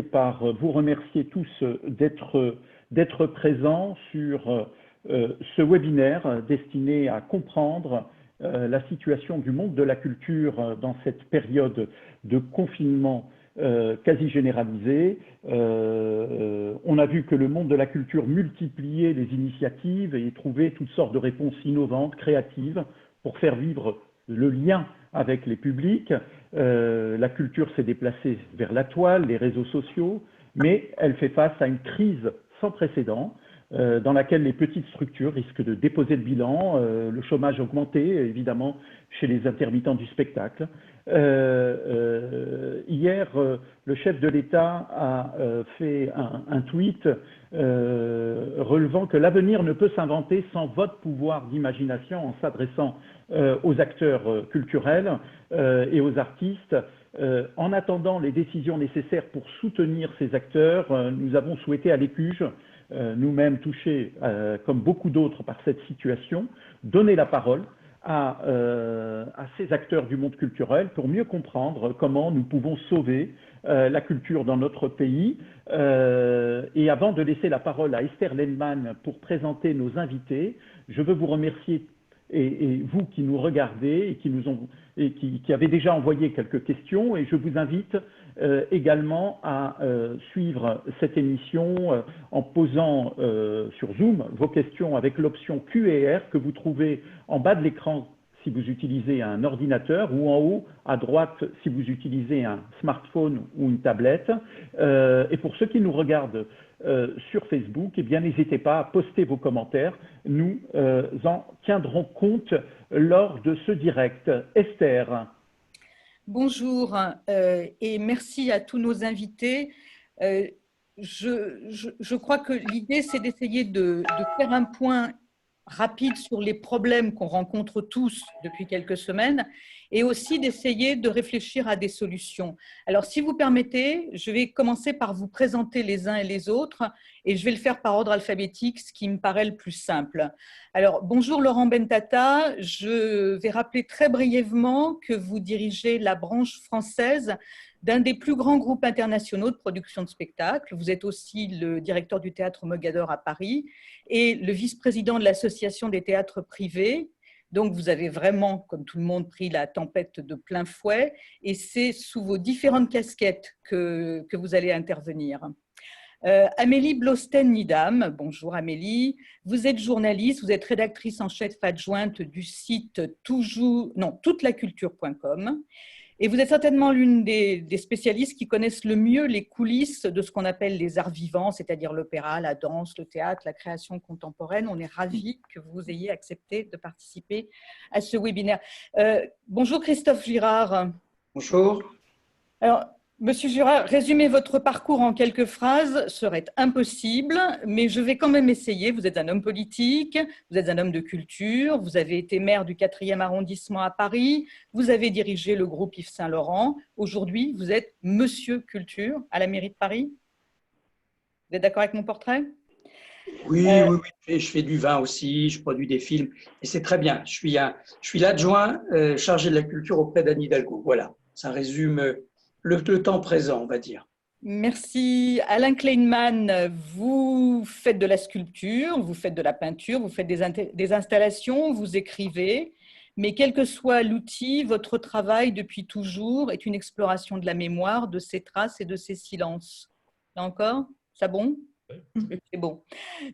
par vous remercier tous d'être présents sur ce webinaire destiné à comprendre la situation du monde de la culture dans cette période de confinement quasi généralisé. On a vu que le monde de la culture multipliait les initiatives et trouvait toutes sortes de réponses innovantes, créatives, pour faire vivre le lien avec les publics. La culture s'est déplacée vers la toile, les réseaux sociaux, mais elle fait face à une crise sans précédent dans laquelle les petites structures risquent de déposer le bilan, le chômage augmenté, évidemment, chez les intermittents du spectacle. Hier, le chef de l'État a fait un tweet relevant que l'avenir ne peut s'inventer sans votre pouvoir d'imagination, en s'adressant aux acteurs culturels et aux artistes. En attendant les décisions nécessaires pour soutenir ces acteurs, nous avons souhaité à l'Écuge, nous-mêmes touchés, comme beaucoup d'autres, par cette situation, donner la parole à ces acteurs du monde culturel pour mieux comprendre comment nous pouvons sauver la culture dans notre pays. Et avant de laisser la parole à Esther Lenman pour présenter nos invités, je veux vous remercier, et vous qui nous regardez et qui avez déjà envoyé quelques questions, et je vous invite également à suivre cette émission en posant sur Zoom vos questions avec l'option Q&R que vous trouvez en bas de l'écran si vous utilisez un ordinateur, ou en haut à droite si vous utilisez un smartphone ou une tablette. Et pour ceux qui nous regardent sur Facebook, eh bien, n'hésitez pas à poster vos commentaires. Nous en tiendrons compte lors de ce direct. Esther. Bonjour et merci à tous nos invités. Je crois que l'idée, c'est d'essayer de faire un point rapide sur les problèmes qu'on rencontre tous depuis quelques semaines et aussi d'essayer de réfléchir à des solutions. Alors, si vous permettez, je vais commencer par vous présenter les uns et les autres et je vais le faire par ordre alphabétique, ce qui me paraît le plus simple. Alors, bonjour Laurent Bentata, je vais rappeler très brièvement que vous dirigez la branche française d'un des plus grands groupes internationaux de production de spectacles. Vous êtes aussi le directeur du théâtre Mogador à Paris et le vice-président de l'association des théâtres privés. Donc, vous avez vraiment, comme tout le monde, pris la tempête de plein fouet et c'est sous vos différentes casquettes que vous allez intervenir. Amélie Blosten-Nidam, bonjour Amélie, vous êtes journaliste, vous êtes rédactrice en chef adjointe du site toutelaculture.com et vous êtes certainement l'une des spécialistes qui connaissent le mieux les coulisses de ce qu'on appelle les arts vivants, c'est-à-dire l'opéra, la danse, le théâtre, la création contemporaine. On est ravis que vous ayez accepté de participer à ce webinaire. Bonjour Christophe Girard. Bonjour. Alors, Monsieur Girard, résumer votre parcours en quelques phrases serait impossible, mais je vais quand même essayer. Vous êtes un homme politique, vous êtes un homme de culture, vous avez été maire du 4e arrondissement à Paris, vous avez dirigé le groupe Yves Saint-Laurent. Aujourd'hui, vous êtes Monsieur Culture à la mairie de Paris. Vous êtes d'accord avec mon portrait ? Oui, je fais du vin aussi, je produis des films, et c'est très bien. Je suis l'adjoint chargé de la culture auprès d'Anne Hidalgo. Voilà, ça résume le temps présent, on va dire. Merci. Alain Kleinman, vous faites de la sculpture, vous faites de la peinture, vous faites des installations, vous écrivez, mais quel que soit l'outil, votre travail depuis toujours est une exploration de la mémoire, de ses traces et de ses silences. Là encore, ça bon ? C'est bon.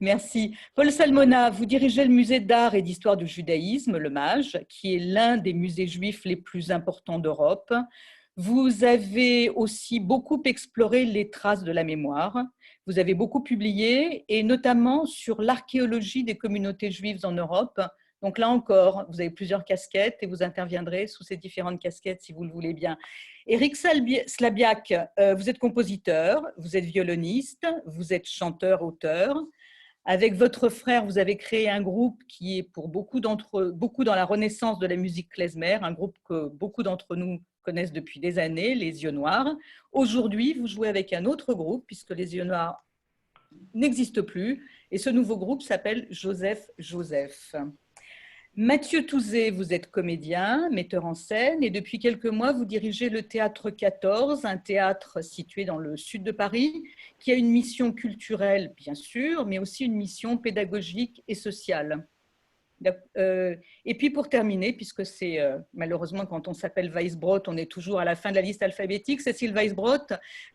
Merci. Paul Salmona, vous dirigez le musée d'art et d'histoire du judaïsme, le MAJ, qui est l'un des musées juifs les plus importants d'Europe. Vous avez aussi beaucoup exploré les traces de la mémoire. Vous avez beaucoup publié, et notamment sur l'archéologie des communautés juives en Europe. Donc là encore, vous avez plusieurs casquettes et vous interviendrez sous ces différentes casquettes si vous le voulez bien. Éric Slabiak, vous êtes compositeur, vous êtes violoniste, vous êtes chanteur, auteur. Avec votre frère, vous avez créé un groupe qui est pour beaucoup dans la renaissance de la musique klezmer, un groupe que beaucoup d'entre nous connaissent depuis des années, les Yeux Noirs. Aujourd'hui, vous jouez avec un autre groupe, puisque les Yeux Noirs n'existent plus, et ce nouveau groupe s'appelle Joseph Joseph. Mathieu Touzé, vous êtes comédien, metteur en scène et depuis quelques mois, vous dirigez le Théâtre 14, un théâtre situé dans le sud de Paris qui a une mission culturelle, bien sûr, mais aussi une mission pédagogique et sociale. Et puis pour terminer, puisque c'est malheureusement quand on s'appelle Weisbrot, on est toujours à la fin de la liste alphabétique, Cécile Weisbrot,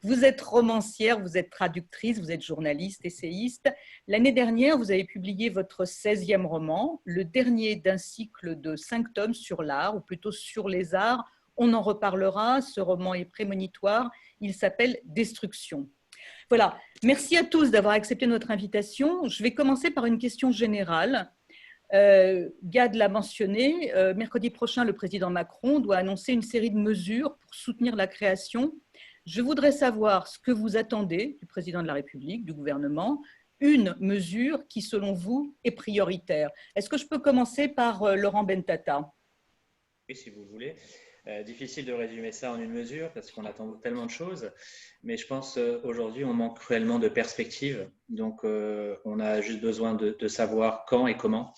vous êtes romancière, vous êtes traductrice, vous êtes journaliste, essayiste. L'année dernière, vous avez publié votre 16e roman, le dernier d'un cycle de 5 tomes sur l'art, ou plutôt sur les arts. On en reparlera, ce roman est prémonitoire, il s'appelle Destruction. Voilà, merci à tous d'avoir accepté notre invitation. Je vais commencer par une question générale. Gad l'a mentionné, mercredi prochain, le président Macron doit annoncer une série de mesures pour soutenir la création. Je voudrais savoir ce que vous attendez du président de la République, du gouvernement, une mesure qui, selon vous, est prioritaire. Est-ce que je peux commencer par Laurent Bentata? Oui, si vous voulez. Difficile de résumer ça en une mesure parce qu'on attend tellement de choses, mais je pense aujourd'hui on manque cruellement de perspectives, donc on a juste besoin de savoir quand et comment.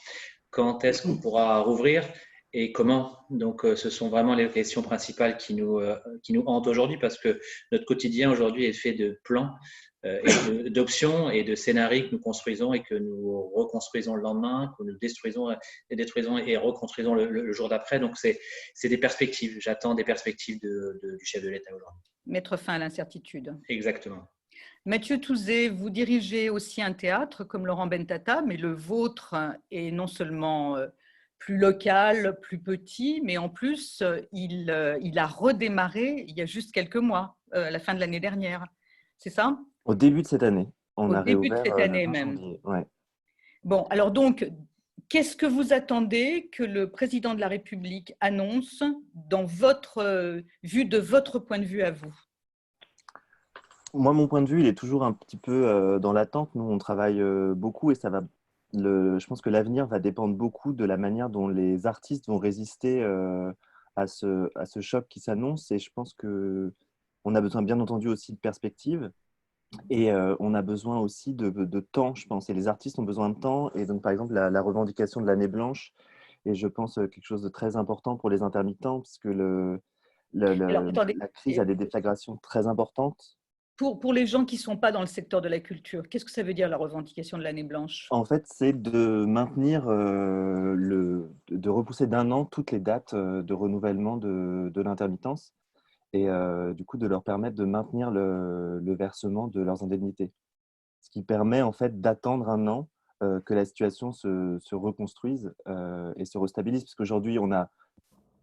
Quand est-ce qu'on pourra rouvrir et comment? Donc ce sont vraiment les questions principales qui nous hantent aujourd'hui parce que notre quotidien aujourd'hui est fait de plans et d'options et de scénarios que nous construisons et que nous reconstruisons le lendemain, que nous détruisons et reconstruisons le jour d'après. Donc, c'est des perspectives. J'attends des perspectives du chef de l'État aujourd'hui. Mettre fin à l'incertitude. Exactement. Mathieu Touzé, vous dirigez aussi un théâtre comme Laurent Bentata, mais le vôtre est non seulement plus local, plus petit, mais en plus, il a redémarré il y a juste quelques mois, à la fin de l'année dernière. C'est ça? Au début de cette année. On a début de réouvert cette année le 20 même. janvier. Ouais. Bon, alors donc, qu'est-ce que vous attendez que le président de la République annonce dans votre vue, de votre point de vue à vous? Moi, mon point de vue, il est toujours un petit peu dans l'attente. Nous, on travaille beaucoup et je pense que l'avenir va dépendre beaucoup de la manière dont les artistes vont résister à ce choc qui s'annonce. Et je pense qu'on a besoin, bien entendu, aussi de perspectives. Et on a besoin aussi de temps, je pense. Et les artistes ont besoin de temps. Et donc, par exemple, la revendication de l'année blanche est, je pense, quelque chose de très important pour les intermittents, puisque la crise a des déflagrations très importantes. Pour les gens qui ne sont pas dans le secteur de la culture, qu'est-ce que ça veut dire la revendication de l'année blanche? En fait, c'est de maintenir, de repousser d'un an toutes les dates de renouvellement de l'intermittence et du coup de leur permettre de maintenir le versement de leurs indemnités. Ce qui permet en fait d'attendre un an que la situation se reconstruise et se restabilise. Parce qu'aujourd'hui, on a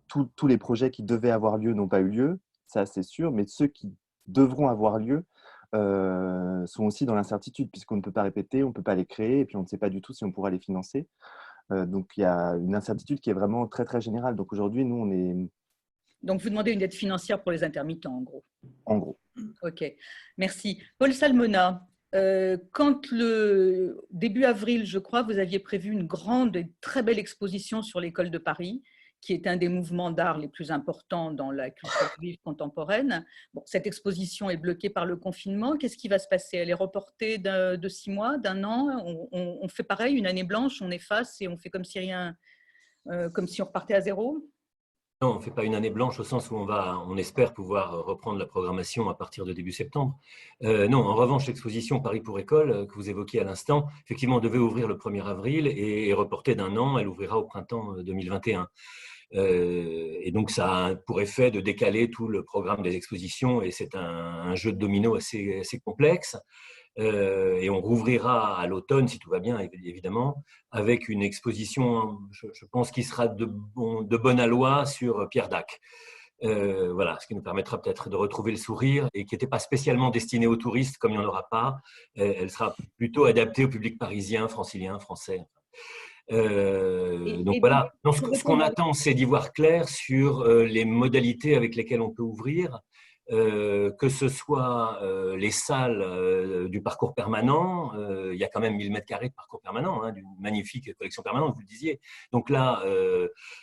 tous les projets qui devaient avoir lieu n'ont pas eu lieu, ça c'est sûr, mais ceux qui devront avoir lieu sont aussi dans l'incertitude, puisqu'on ne peut pas répéter, on ne peut pas les créer, et puis on ne sait pas du tout si on pourra les financer. Donc il y a une incertitude qui est vraiment très très générale. Donc aujourd'hui, nous, on est… Donc vous demandez une aide financière pour les intermittents, en gros. En gros. Ok, merci. Paul Salmona, quand début avril, je crois, vous aviez prévu une grande et très belle exposition sur l'école de Paris, qui est un des mouvements d'art les plus importants dans la culture juive contemporaine. Bon, cette exposition est bloquée par le confinement. Qu'est-ce qui va se passer? Elle est reportée de 6 mois, d'un an? On fait pareil, une année blanche, on efface et on fait comme si rien, comme si on repartait à zéro? Non, on ne fait pas une année blanche au sens où on espère pouvoir reprendre la programmation à partir de début septembre. Non, en revanche, l'exposition Paris pour école que vous évoquiez à l'instant, effectivement, devait ouvrir le 1er avril et est reportée d'un an. Elle ouvrira au printemps 2021. Et donc, ça a pour effet de décaler tout le programme des expositions et c'est un jeu de domino assez complexe. Et on rouvrira à l'automne, si tout va bien, évidemment, avec une exposition, je pense, qui sera de bonne aloi sur Pierre Dac. Voilà, ce qui nous permettra peut-être de retrouver le sourire et qui n'était pas spécialement destinée aux touristes, comme il n'y en aura pas. Elle sera plutôt adaptée au public parisien, francilien, français. Donc voilà, donc, ce qu'on attend, c'est d'y voir clair sur les modalités avec lesquelles on peut ouvrir, que ce soit les salles du parcours permanent, il y a quand même 1000 mètres carrés de parcours permanent, hein, d'une magnifique collection permanente, vous le disiez. Donc là,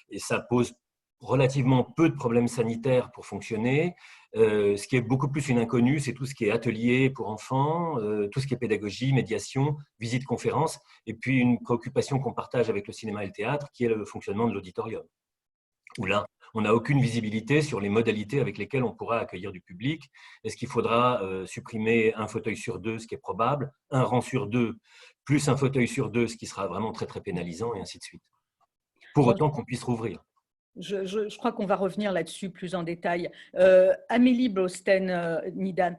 et ça pose relativement peu de problèmes sanitaires pour fonctionner. Ce qui est beaucoup plus une inconnue, c'est tout ce qui est atelier pour enfants, tout ce qui est pédagogie, médiation, visite conférence, et puis une préoccupation qu'on partage avec le cinéma et le théâtre, qui est le fonctionnement de l'auditorium. Où là, on n'a aucune visibilité sur les modalités avec lesquelles on pourra accueillir du public. Est-ce qu'il faudra supprimer un fauteuil sur 2, ce qui est probable, un rang sur 2, plus un fauteuil sur 2, ce qui sera vraiment très, très pénalisant, et ainsi de suite. Pour autant qu'on puisse rouvrir. Je crois qu'on va revenir là-dessus plus en détail. Amélie Blaustein-Nidan,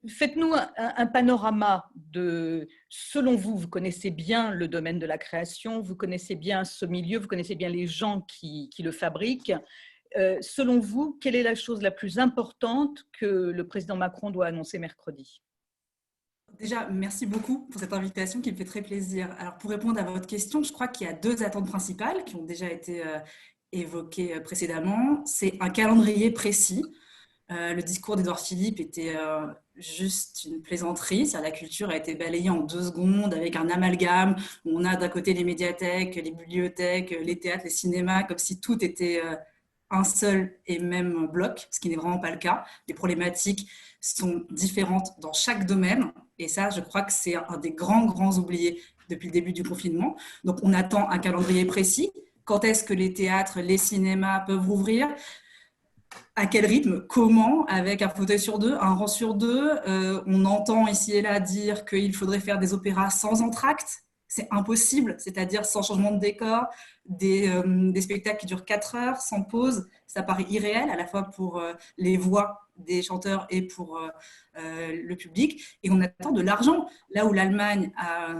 faites-nous un panorama de, selon vous, vous connaissez bien le domaine de la création, vous connaissez bien ce milieu, vous connaissez bien les gens qui le fabriquent. Selon vous, quelle est la chose la plus importante que le président Macron doit annoncer mercredi ? Déjà, merci beaucoup pour cette invitation qui me fait très plaisir. Alors, pour répondre à votre question, je crois qu'il y a 2 attentes principales qui ont déjà été évoquées précédemment. C'est un calendrier précis. Le discours d'Édouard Philippe était juste une plaisanterie. La culture a été balayée en 2 secondes avec un amalgame où on a d'un côté les médiathèques, les bibliothèques, les théâtres, les cinémas, comme si tout était un seul et même bloc, ce qui n'est vraiment pas le cas. Les problématiques sont différentes dans chaque domaine. Et ça, je crois que c'est un des grands oubliés depuis le début du confinement. Donc, on attend un calendrier précis. Quand est-ce que les théâtres, les cinémas peuvent rouvrir ? À quel rythme ? Comment ? Avec un fauteuil sur 2, un rang sur 2 ? On entend ici et là dire qu'il faudrait faire des opéras sans entracte. C'est impossible, c'est-à-dire sans changement de décor, des spectacles qui durent 4 heures, sans pause. Ça paraît irréel, à la fois pour les voix des chanteurs et pour le public. Et on attend de l'argent. Là où l'Allemagne a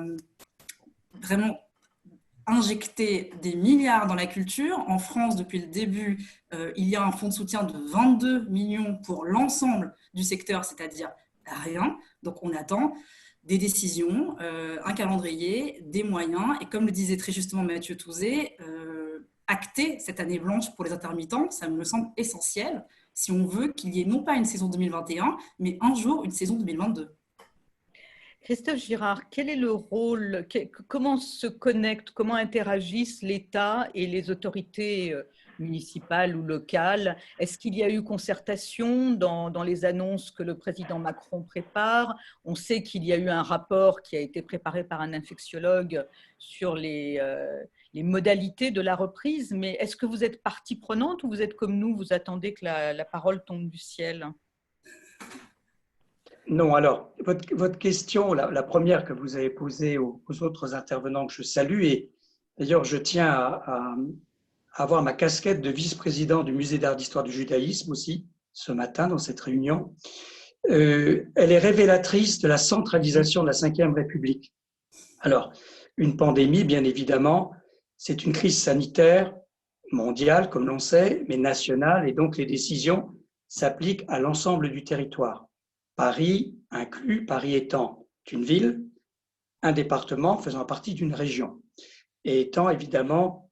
vraiment injecté des milliards dans la culture, en France, depuis le début, il y a un fonds de soutien de 22 millions pour l'ensemble du secteur, c'est-à-dire rien. Donc on attend des décisions, un calendrier, des moyens, et comme le disait très justement Mathieu Touzé, acter cette année blanche pour les intermittents, ça me semble essentiel si on veut qu'il y ait non pas une saison 2021, mais un jour une saison 2022. Christophe Girard, quel est le rôle, comment se connectent, comment interagissent l'État et les autorités municipales ou locales? Est-ce qu'il y a eu concertation dans les annonces que le président Macron prépare? On sait qu'il y a eu un rapport qui a été préparé par un infectiologue sur les modalités de la reprise, mais est-ce que vous êtes partie prenante ou vous êtes comme nous, vous attendez que la parole tombe du ciel? Non, alors, votre question, la première que vous avez posée aux autres intervenants que je salue, et d'ailleurs, je tiens à avoir ma casquette de vice-président du Musée d'art d'histoire du judaïsme aussi, ce matin, dans cette réunion. Elle est révélatrice de la centralisation de la Ve République. Alors, une pandémie, bien évidemment, c'est une crise sanitaire mondiale, comme l'on sait, mais nationale, et donc les décisions s'appliquent à l'ensemble du territoire. Paris inclus, Paris étant une ville, un département faisant partie d'une région, et étant évidemment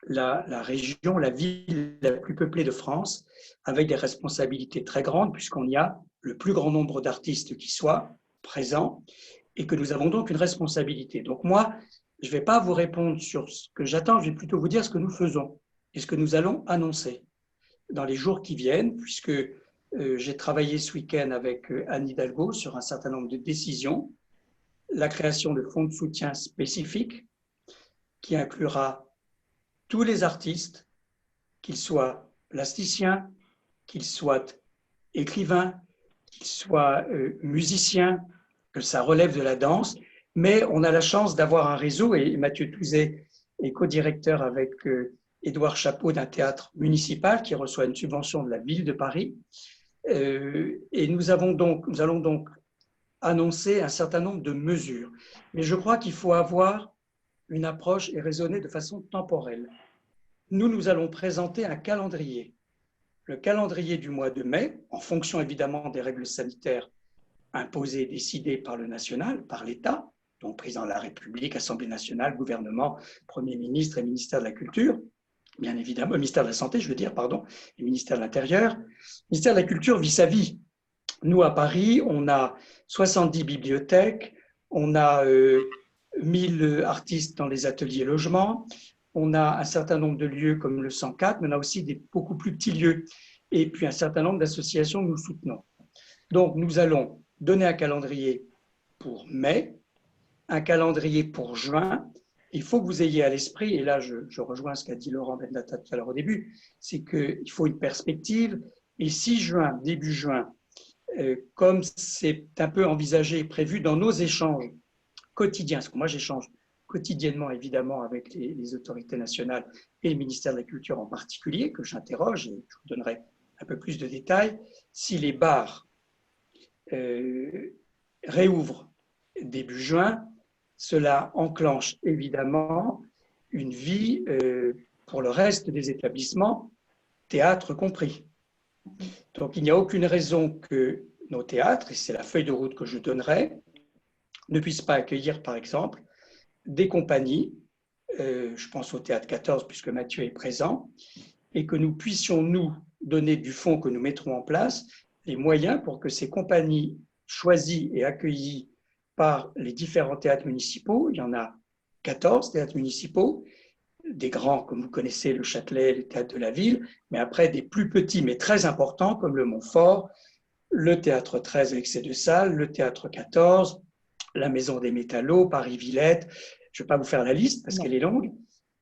la région, la ville la plus peuplée de France, avec des responsabilités très grandes, puisqu'on y a le plus grand nombre d'artistes qui soient présents, et que nous avons donc une responsabilité. Donc moi, je ne vais pas vous répondre sur ce que j'attends, je vais plutôt vous dire ce que nous faisons, et ce que nous allons annoncer dans les jours qui viennent, puisque j'ai travaillé ce week-end avec Anne Hidalgo sur un certain nombre de décisions, la création de fonds de soutien spécifiques qui inclura tous les artistes, qu'ils soient plasticiens, qu'ils soient écrivains, qu'ils soient musiciens, que ça relève de la danse, mais on a la chance d'avoir un réseau, et Mathieu Touzé est co-directeur avec Édouard Chapeau d'un théâtre municipal qui reçoit une subvention de la ville de Paris. Et nous allons donc annoncer un certain nombre de mesures. Mais je crois qu'il faut avoir une approche et raisonner de façon temporelle. Nous allons présenter un calendrier. Le calendrier du mois de mai, en fonction évidemment des règles sanitaires imposées et décidées par le national, par l'État, donc président de la République, Assemblée nationale, gouvernement, Premier ministre et ministère de la Culture, bien évidemment, ministère de la Santé, je veux dire, pardon, et ministère de l'Intérieur. Ministère de la Culture vit sa vie. Nous, à Paris, on a 70 bibliothèques, on a 1000 artistes dans les ateliers logements, on a un certain nombre de lieux comme le 104, mais on a aussi des beaucoup plus petits lieux, et puis un certain nombre d'associations que nous soutenons. Donc, nous allons donner un calendrier pour mai, un calendrier pour juin. Il faut que vous ayez à l'esprit, et là je rejoins ce qu'a dit Laurent Bendata tout à l'heure au début, c'est qu'il faut une perspective. Et 6 juin, début juin, comme c'est un peu envisagé et prévu dans nos échanges quotidiens, parce que moi j'échange quotidiennement évidemment avec les autorités nationales et le ministère de la Culture en particulier, que j'interroge, et je vous donnerai un peu plus de détails, si les bars réouvrent début juin, cela enclenche évidemment une vie pour le reste des établissements, théâtre compris. Donc il n'y a aucune raison que nos théâtres, et c'est la feuille de route que je donnerai, ne puissent pas accueillir par exemple des compagnies, je pense au Théâtre 14 puisque Mathieu est présent, et que nous puissions nous donner du fonds que nous mettrons en place, les moyens pour que ces compagnies choisies et accueillies par les différents théâtres municipaux, il y en a 14 théâtres municipaux, des grands comme vous connaissez, le Châtelet, le Théâtre de la Ville, mais après des plus petits mais très importants comme le Montfort, le Théâtre 13 avec ses 2 salles, le Théâtre 14, la Maison des Métallos, Paris-Villette. Je ne vais pas vous faire la liste parce qu'elle est longue,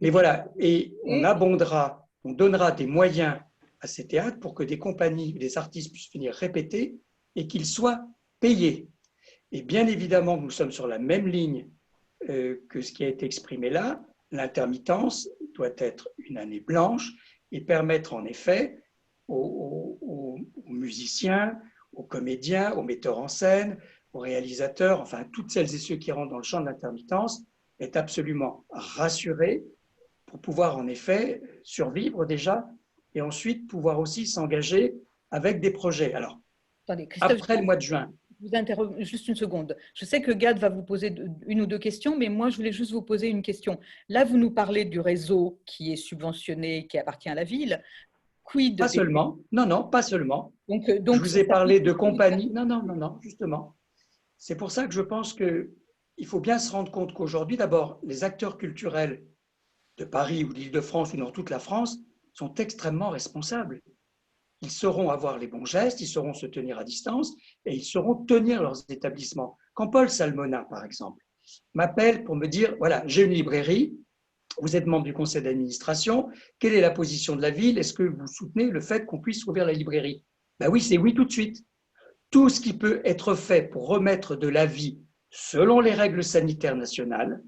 mais voilà. Et on abondera, on donnera des moyens à ces théâtres pour que des compagnies, des artistes puissent venir répéter et qu'ils soient payés. Et bien évidemment, nous sommes sur la même ligne que ce qui a été exprimé là. L'intermittence doit être une année blanche et permettre en effet aux musiciens, aux comédiens, aux metteurs en scène, aux réalisateurs, enfin toutes celles et ceux qui rentrent dans le champ de l'intermittence, d'être absolument rassurés pour pouvoir en effet survivre déjà et ensuite pouvoir aussi s'engager avec des projets. Alors, Attendez, après le mois de juin. Je vous interromps juste une seconde. Je sais que Gad va vous poser une ou deux questions, mais moi, je voulais juste vous poser une question. Là, vous nous parlez du réseau qui est subventionné, qui appartient à la ville. Quid Pas seulement. Non, non, pas seulement. Donc, je vous ai parlé de compagnies. Non, non, non, non, justement. C'est pour ça que je pense qu'il faut bien se rendre compte qu'aujourd'hui, d'abord, les acteurs culturels de Paris ou d'Île-de-France ou dans toute la France sont extrêmement responsables. Ils sauront avoir les bons gestes, ils sauront se tenir à distance et ils sauront tenir leurs établissements. Quand Paul Salmona, par exemple, m'appelle pour me dire, voilà, j'ai une librairie, vous êtes membre du conseil d'administration, quelle est la position de la ville? Est-ce que vous soutenez le fait qu'on puisse ouvrir la librairie? Ben oui, c'est oui tout de suite. Tout ce qui peut être fait pour remettre de la vie selon les règles sanitaires nationales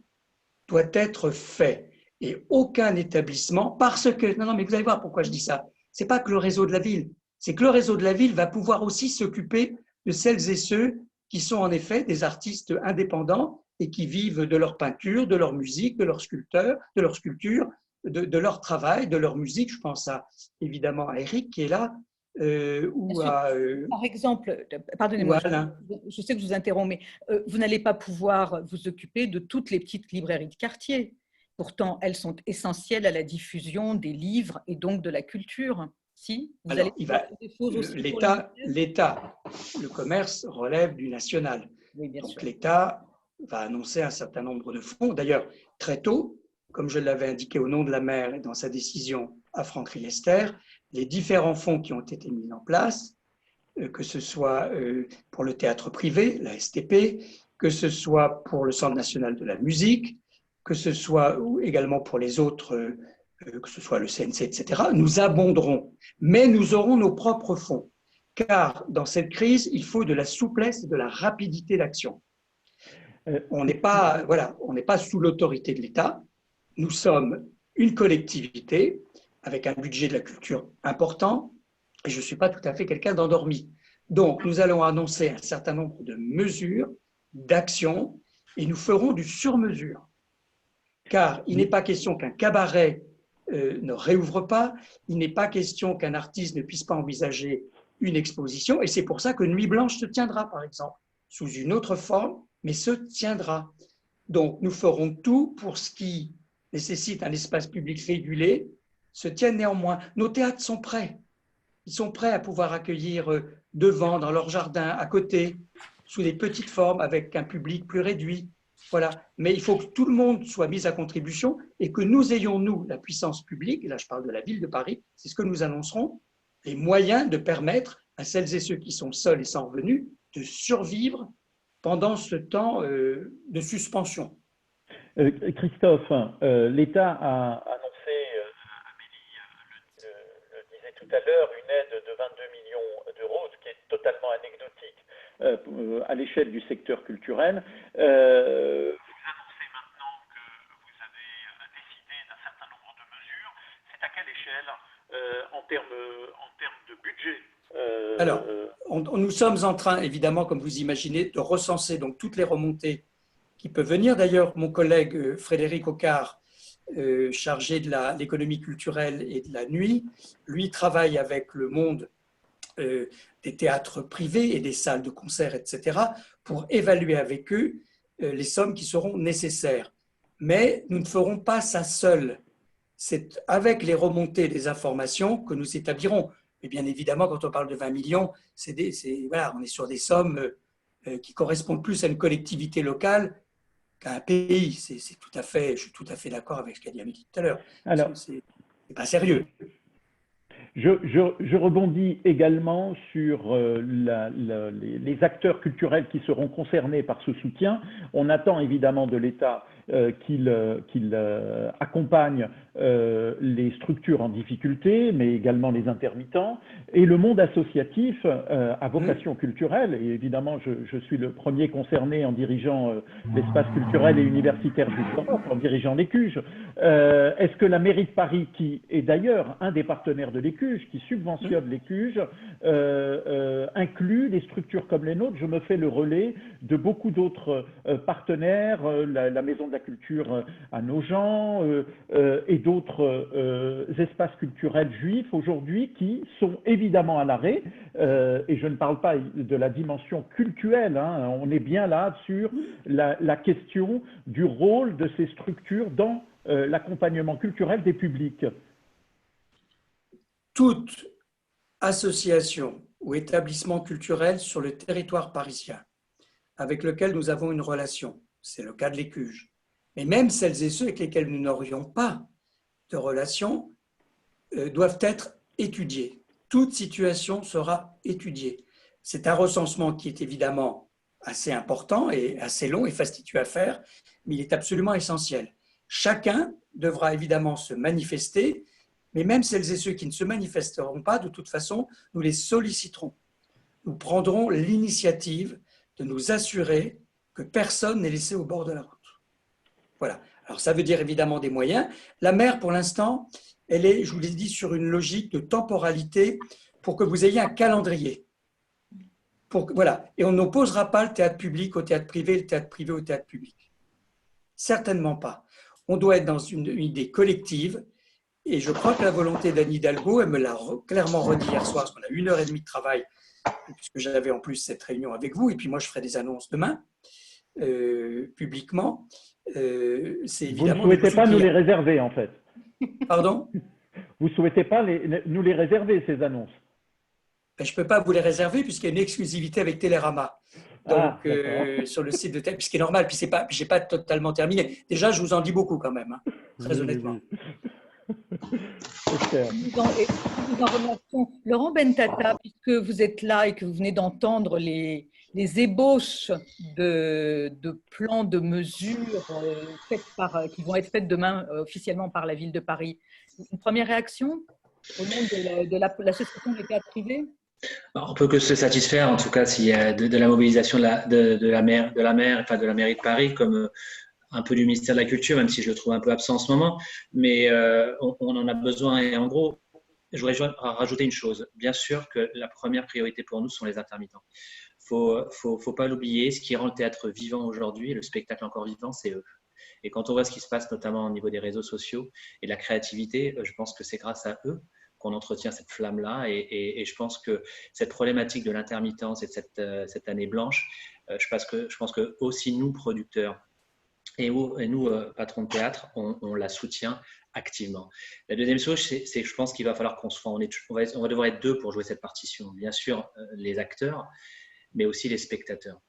doit être fait. Et aucun établissement, parce que, non, mais vous allez voir pourquoi je dis ça, c'est pas que le réseau de la ville, c'est que le réseau de la ville va pouvoir aussi s'occuper de celles et ceux qui sont en effet des artistes indépendants et qui vivent de leur peinture, de leur musique, de leur sculpture, de leur travail, de leur musique. Je pense évidemment à Eric qui est là, ou à… Par exemple, pardonnez-moi, je sais que je vous interromps, mais vous n'allez pas pouvoir vous occuper de toutes les petites librairies de quartier. Pourtant, elles sont essentielles à la diffusion des livres et donc de la culture. Si vous Alors, allez l'État, le commerce relève du national. Oui, bien donc sûr. l'État va annoncer un certain nombre de fonds. D'ailleurs, très tôt, comme je l'avais indiqué au nom de la maire et dans sa décision à Franck Riester, les différents fonds qui ont été mis en place, que ce soit pour le théâtre privé, la STP, que ce soit pour le Centre national de la musique, que ce soit également pour les autres, que ce soit le CNC, etc., nous abonderons. Mais nous aurons nos propres fonds. Car dans cette crise, il faut de la souplesse et de la rapidité d'action. On n'est pas, voilà, on n'est pas sous l'autorité de l'État. Nous sommes une collectivité avec un budget de la culture important et je ne suis pas tout à fait quelqu'un d'endormi. Donc, nous allons annoncer un certain nombre de mesures, d'actions et nous ferons du sur-mesure. Car il n'est pas question qu'un cabaret ne réouvre pas, il n'est pas question qu'un artiste ne puisse pas envisager une exposition, et c'est pour ça que Nuit Blanche se tiendra, par exemple, sous une autre forme, mais se tiendra. Donc, nous ferons tout pour ce qui nécessite un espace public régulé, se tienne néanmoins. Nos théâtres sont prêts. Ils sont prêts à pouvoir accueillir devant, dans leur jardin, à côté, sous des petites formes, avec un public plus réduit. Voilà. Mais il faut que tout le monde soit mis à contribution et que nous ayons, nous, la puissance publique, et là je parle de la ville de Paris, c'est ce que nous annoncerons, les moyens de permettre à celles et ceux qui sont seuls et sans revenus de survivre pendant ce temps de suspension. Christophe, l'État a annoncé, Amélie le disait tout à l'heure, une aide de 22 millions d'euros, ce qui est totalement anecdotique à l'échelle du secteur culturel. Vous annoncez maintenant que vous avez décidé d'un certain nombre de mesures. C'est à quelle échelle en termes de budget? Alors, nous sommes en train, évidemment, comme vous imaginez, de recenser donc toutes les remontées qui peuvent venir. D'ailleurs, mon collègue Frédéric Ocard, chargé de l'économie culturelle et de la nuit, lui travaille avec le monde des théâtres privés et des salles de concert, etc., pour évaluer avec eux les sommes qui seront nécessaires. Mais nous ne ferons pas ça seuls. C'est avec les remontées des informations que nous établirons. Et bien évidemment, quand on parle de 20 millions, voilà, on est sur des sommes qui correspondent plus à une collectivité locale qu'à un pays. Je suis tout à fait d'accord avec ce qu'a dit Amélie tout à l'heure. C'est pas sérieux. Je rebondis également sur les acteurs culturels qui seront concernés par ce soutien. On attend évidemment de l'État qu'il accompagne les structures en difficulté, mais également les intermittents, et le monde associatif à vocation culturelle. Et évidemment, je suis le premier concerné en dirigeant l'espace culturel et universitaire d'Île-de-France, en dirigeant l'ECUJ. Est-ce que la mairie de Paris, qui est d'ailleurs un des partenaires de l'ECUJ, qui subventionne l'ECUJ, inclut les structures comme les nôtres? Je me fais le relais de beaucoup d'autres partenaires, la Maison de la Culture à Nogent et d'autres espaces culturels juifs aujourd'hui qui sont évidemment à l'arrêt. Et je ne parle pas de la dimension cultuelle, hein, on est bien là sur la question du rôle de ces structures dans l'accompagnement culturel des publics. Toute association ou établissement culturel sur le territoire parisien avec lequel nous avons une relation, c'est le cas de l'ECUJ, mais même celles et ceux avec lesquels nous n'aurions pas de relation doivent être étudiés. Toute situation sera étudiée. C'est un recensement qui est évidemment assez important et assez long et fastidieux à faire, mais il est absolument essentiel. Chacun devra évidemment se manifester, mais même celles et ceux qui ne se manifesteront pas, de toute façon, nous les solliciterons. Nous prendrons l'initiative de nous assurer que personne n'est laissé au bord de la route. Voilà. Alors, ça veut dire évidemment des moyens. La maire, pour l'instant, elle est, je vous l'ai dit, sur une logique de temporalité pour que vous ayez un calendrier. Voilà. Et on n'opposera pas le théâtre public au théâtre privé, le théâtre privé au théâtre public. Certainement pas. On doit être dans une idée collective. Et je crois que la volonté d'Anne Hidalgo, elle me l'a clairement redit hier soir, parce qu'on a 1h30 de travail, puisque j'avais en plus cette réunion avec vous, et puis moi je ferai des annonces demain, publiquement. C'est évidemment. Vous ne souhaitez pas nous les réserver, en fait? Pardon? Vous ne souhaitez pas nous les réserver, ces annonces? Ben, je ne peux pas vous les réserver, puisqu'il y a une exclusivité avec Télérama. Donc, sur le site de Télérama, ce qui est normal, puis je n'ai pas totalement terminé. Déjà, je vous en dis beaucoup quand même, hein, très honnêtement. Nous en remercions. Laurent Bentata, puisque vous êtes là et que vous venez d'entendre les ébauches de plans de mesures qui vont être faites demain officiellement par la ville de Paris, une première réaction au nom de l'association des théâtres privés? On peut que se satisfaire, en tout cas, s'il y a de la mobilisation de la mairie de Paris, comme un peu du ministère de la Culture, même si je le trouve un peu absent en ce moment, mais on en a besoin. Et en gros, je voudrais rajouter une chose. Bien sûr que la première priorité pour nous sont les intermittents. Faut pas l'oublier. Ce qui rend le théâtre vivant aujourd'hui, le spectacle encore vivant, c'est eux. Et quand on voit ce qui se passe, notamment au niveau des réseaux sociaux et de la créativité, je pense que c'est grâce à eux qu'on entretient cette flamme-là. Et je pense que cette problématique de l'intermittence et de cette année blanche, je pense que aussi nous, producteurs, et nous, patrons de théâtre, on la soutient activement. La deuxième chose, c'est que je pense qu'il va falloir qu'on va devoir être deux pour jouer cette partition. Bien sûr, les acteurs, mais aussi les spectateurs.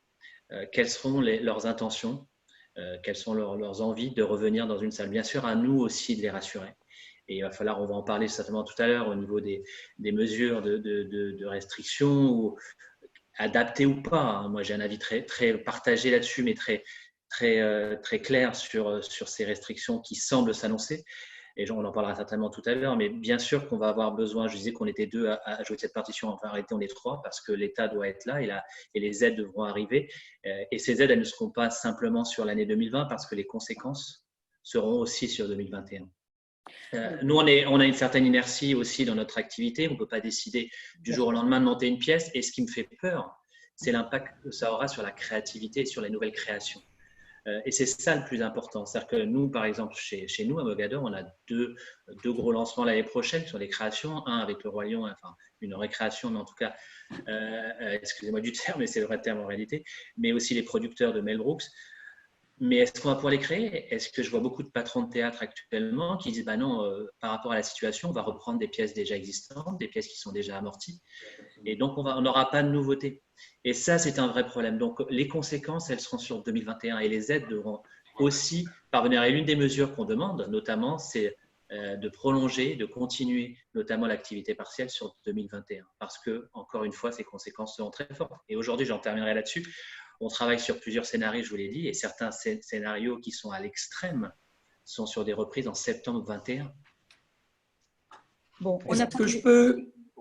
Quelles seront leurs intentions? quelles sont leurs envies de revenir dans une salle. Bien sûr, à nous aussi de les rassurer. Et il va falloir, on va en parler certainement tout à l'heure au niveau des mesures de restriction, ou adaptées ou pas. Hein. Moi, j'ai un avis très, très partagé là-dessus, mais très clair sur ces restrictions qui semblent s'annoncer. Et on en parlera certainement tout à l'heure, mais bien sûr qu'on va avoir besoin, je disais qu'on était 2 à jouer cette partition, enfin en réalité on est 3 parce que l'État doit être là et les aides devront arriver. Et ces aides, elles ne seront pas simplement sur l'année 2020 parce que les conséquences seront aussi sur 2021. Nous, on a une certaine inertie aussi dans notre activité, on ne peut pas décider du jour au lendemain de monter une pièce, et ce qui me fait peur, c'est l'impact que ça aura sur la créativité et sur les nouvelles créations. Et c'est ça le plus important. C'est-à-dire que nous, par exemple, chez nous, à Mogador, on a deux gros lancements l'année prochaine sur les créations. Un avec le Roi Lion, enfin une récréation, mais en tout cas, excusez-moi du terme, mais c'est le vrai terme en réalité, mais aussi les producteurs de Mel Brooks. Mais est-ce qu'on va pouvoir les créer? Est-ce que je vois beaucoup de patrons de théâtre actuellement qui disent bah non, par rapport à la situation, on va reprendre des pièces déjà existantes, des pièces qui sont déjà amorties, et donc on n'aura pas de nouveautés. Et ça, c'est un vrai problème. Donc les conséquences, elles seront sur 2021, et les aides devront aussi parvenir. Et l'une des mesures qu'on demande, notamment, c'est de prolonger, de continuer, notamment l'activité partielle sur 2021, parce que encore une fois, ces conséquences seront très fortes. Et aujourd'hui, j'en terminerai là-dessus. On travaille sur plusieurs scénarios, je vous l'ai dit, et certains scénarios qui sont à l'extrême sont sur des reprises en septembre 2021. Bon,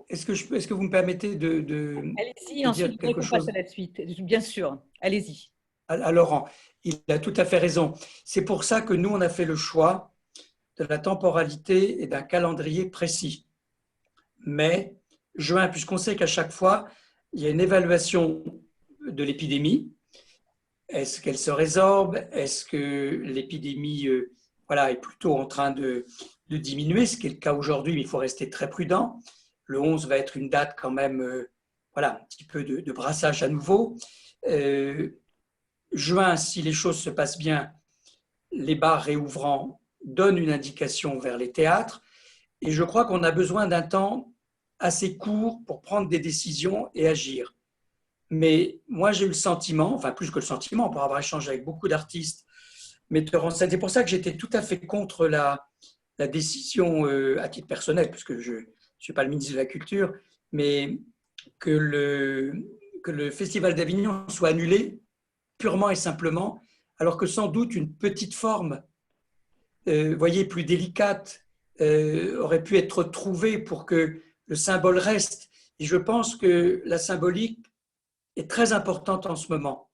est-ce que vous me permettez de allez-y, ensuite on passe à la suite. Bien sûr, allez-y. À Laurent, il a tout à fait raison. C'est pour ça que nous, on a fait le choix de la temporalité et d'un calendrier précis. Mais juin, puisqu'on sait qu'à chaque fois, il y a une évaluation de l'épidémie. Est-ce qu'elle se résorbe? Est-ce que l'épidémie est plutôt en train de diminuer, ce qui est le cas aujourd'hui, mais il faut rester très prudent. Le 11 va être une date quand même, un petit peu de brassage à nouveau. Juin, si les choses se passent bien, les bars réouvrants donnent une indication vers les théâtres. Et je crois qu'on a besoin d'un temps assez court pour prendre des décisions et agir. Mais moi, j'ai eu le sentiment, enfin plus que le sentiment, pour avoir échangé avec beaucoup d'artistes, metteurs en scène, c'est pour ça que j'étais tout à fait contre la décision à titre personnel, puisque je ne suis pas le ministre de la Culture, mais que le Festival d'Avignon soit annulé purement et simplement, alors que sans doute une petite forme, voyez, plus délicate, aurait pu être trouvée pour que le symbole reste. Et je pense que la symbolique est très importante en ce moment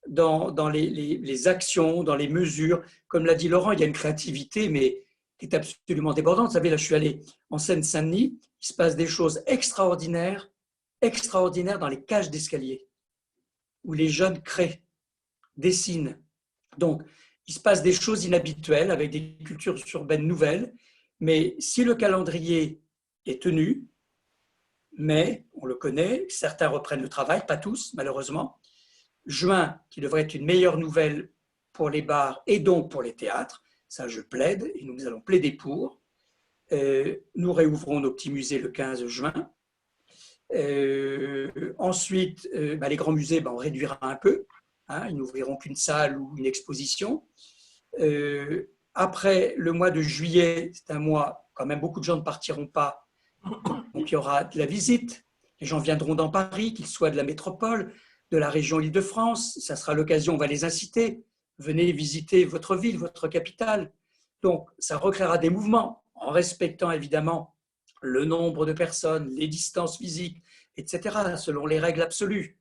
dans les actions, dans les mesures. Comme l'a dit Laurent, il y a une créativité, mais qui est absolument débordante. Vous savez, là, je suis allé en Seine-Saint-Denis, il se passe des choses extraordinaires dans les cages d'escalier, où les jeunes créent, dessinent. Donc, il se passe des choses inhabituelles avec des cultures urbaines nouvelles, mais si le calendrier est tenu, mais on le connaît, certains reprennent le travail, pas tous malheureusement. Juin, qui devrait être une meilleure nouvelle pour les bars et donc pour les théâtres, ça je plaide et nous allons plaider pour. Nous réouvrons nos petits musées le 15 juin. Ensuite, les grands musées, on réduira un peu. Ils n'ouvriront qu'une salle ou une exposition. Après, le mois de juillet, c'est un mois, quand même beaucoup de gens ne partiront pas. Donc, il y aura de la visite. Les gens viendront dans Paris, qu'ils soient de la métropole, de la région Île-de-France. Ça sera l'occasion, on va les inciter. Venez visiter votre ville, votre capitale. Donc, ça recréera des mouvements en respectant évidemment le nombre de personnes, les distances physiques, etc., selon les règles absolues.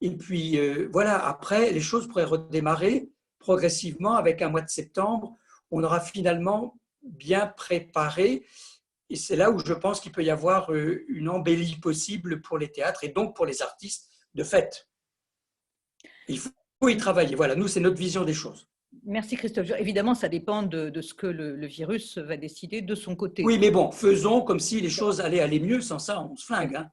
Et puis, après, les choses pourraient redémarrer progressivement avec un mois de septembre. On aura finalement bien préparé. Et c'est là où je pense qu'il peut y avoir une embellie possible pour les théâtres et donc pour les artistes de fait. Il faut y travailler. Voilà, nous, c'est notre vision des choses. Merci Christophe. Évidemment, ça dépend de ce que le virus va décider de son côté. Oui, mais bon, faisons comme si les choses allaient aller mieux. Sans ça, on se flingue. Hein.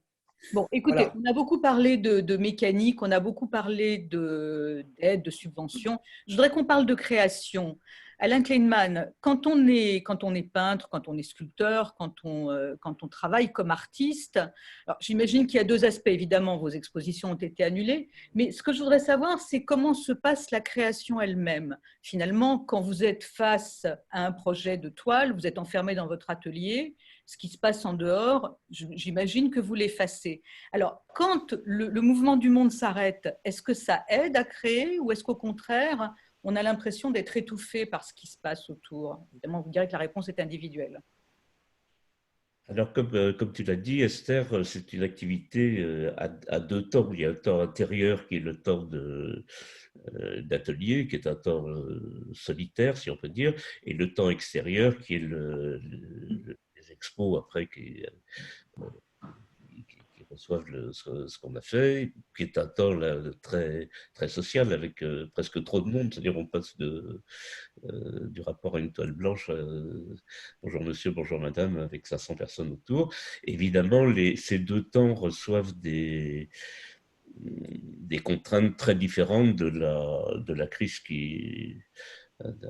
Bon, écoutez, on a beaucoup parlé de mécanique, on a beaucoup parlé d'aide, de subventions. Je voudrais qu'on parle de création. Alain Kleinman, quand on est peintre, quand on est sculpteur, quand on travaille comme artiste, alors j'imagine qu'il y a deux aspects. Évidemment, vos expositions ont été annulées, mais ce que je voudrais savoir, c'est comment se passe la création elle-même. Finalement, quand vous êtes face à un projet de toile, vous êtes enfermé dans votre atelier, ce qui se passe en dehors, j'imagine que vous l'effacez. Alors, quand le mouvement du monde s'arrête, est-ce que ça aide à créer ou est-ce qu'au contraire, on a l'impression d'être étouffé par ce qui se passe autour? Évidemment, vous direz que la réponse est individuelle. Alors, comme tu l'as dit, Esther, c'est une activité à deux temps. Il y a un temps intérieur qui est le temps d'atelier, qui est un temps solitaire, si on peut dire, et le temps extérieur qui est les expos après, qui reçoivent ce qu'on a fait, qui est un temps là, très, très social avec presque trop de monde. C'est-à-dire on passe du rapport à une toile blanche, bonjour monsieur, bonjour madame, avec 500 personnes autour. Évidemment, ces deux temps reçoivent des contraintes très différentes de la crise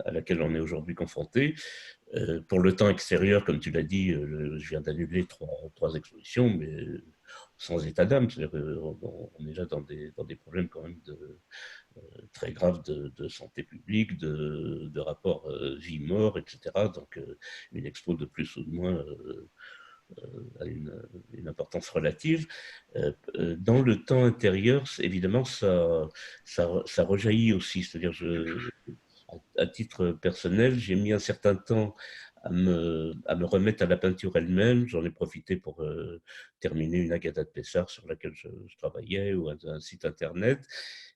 à laquelle on est aujourd'hui confronté. Pour le temps extérieur, comme tu l'as dit, je viens d'annuler trois expositions, mais sans état d'âme. On est là dans des problèmes quand même très graves de santé publique, de rapport vie-mort, etc. Donc, une expo de plus ou de moins a une importance relative. Dans le temps intérieur, évidemment, ça rejaillit aussi. C'est-à-dire, à titre personnel, j'ai mis un certain temps à me remettre à la peinture elle-même. J'en ai profité pour terminer une Agatha de Pessard sur laquelle je travaillais, ou un site internet.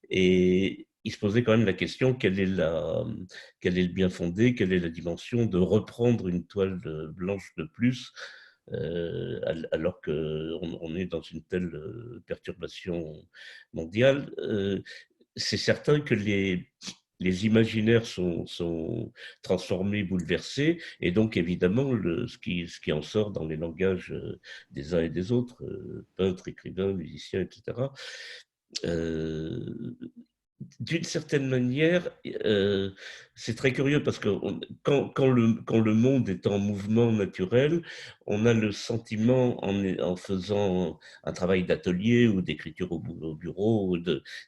Et il se posait quand même la question, quel est le bien fondé, quelle est la dimension de reprendre une toile blanche de plus, alors qu'on est dans une telle perturbation mondiale. C'est certain que les imaginaires sont transformés, bouleversés, et donc évidemment ce qui en sort dans les langages des uns et des autres, peintres, écrivains, musiciens, etc., d'une certaine manière, c'est très curieux parce que quand le monde est en mouvement naturel, on a le sentiment, en faisant un travail d'atelier ou d'écriture au bureau,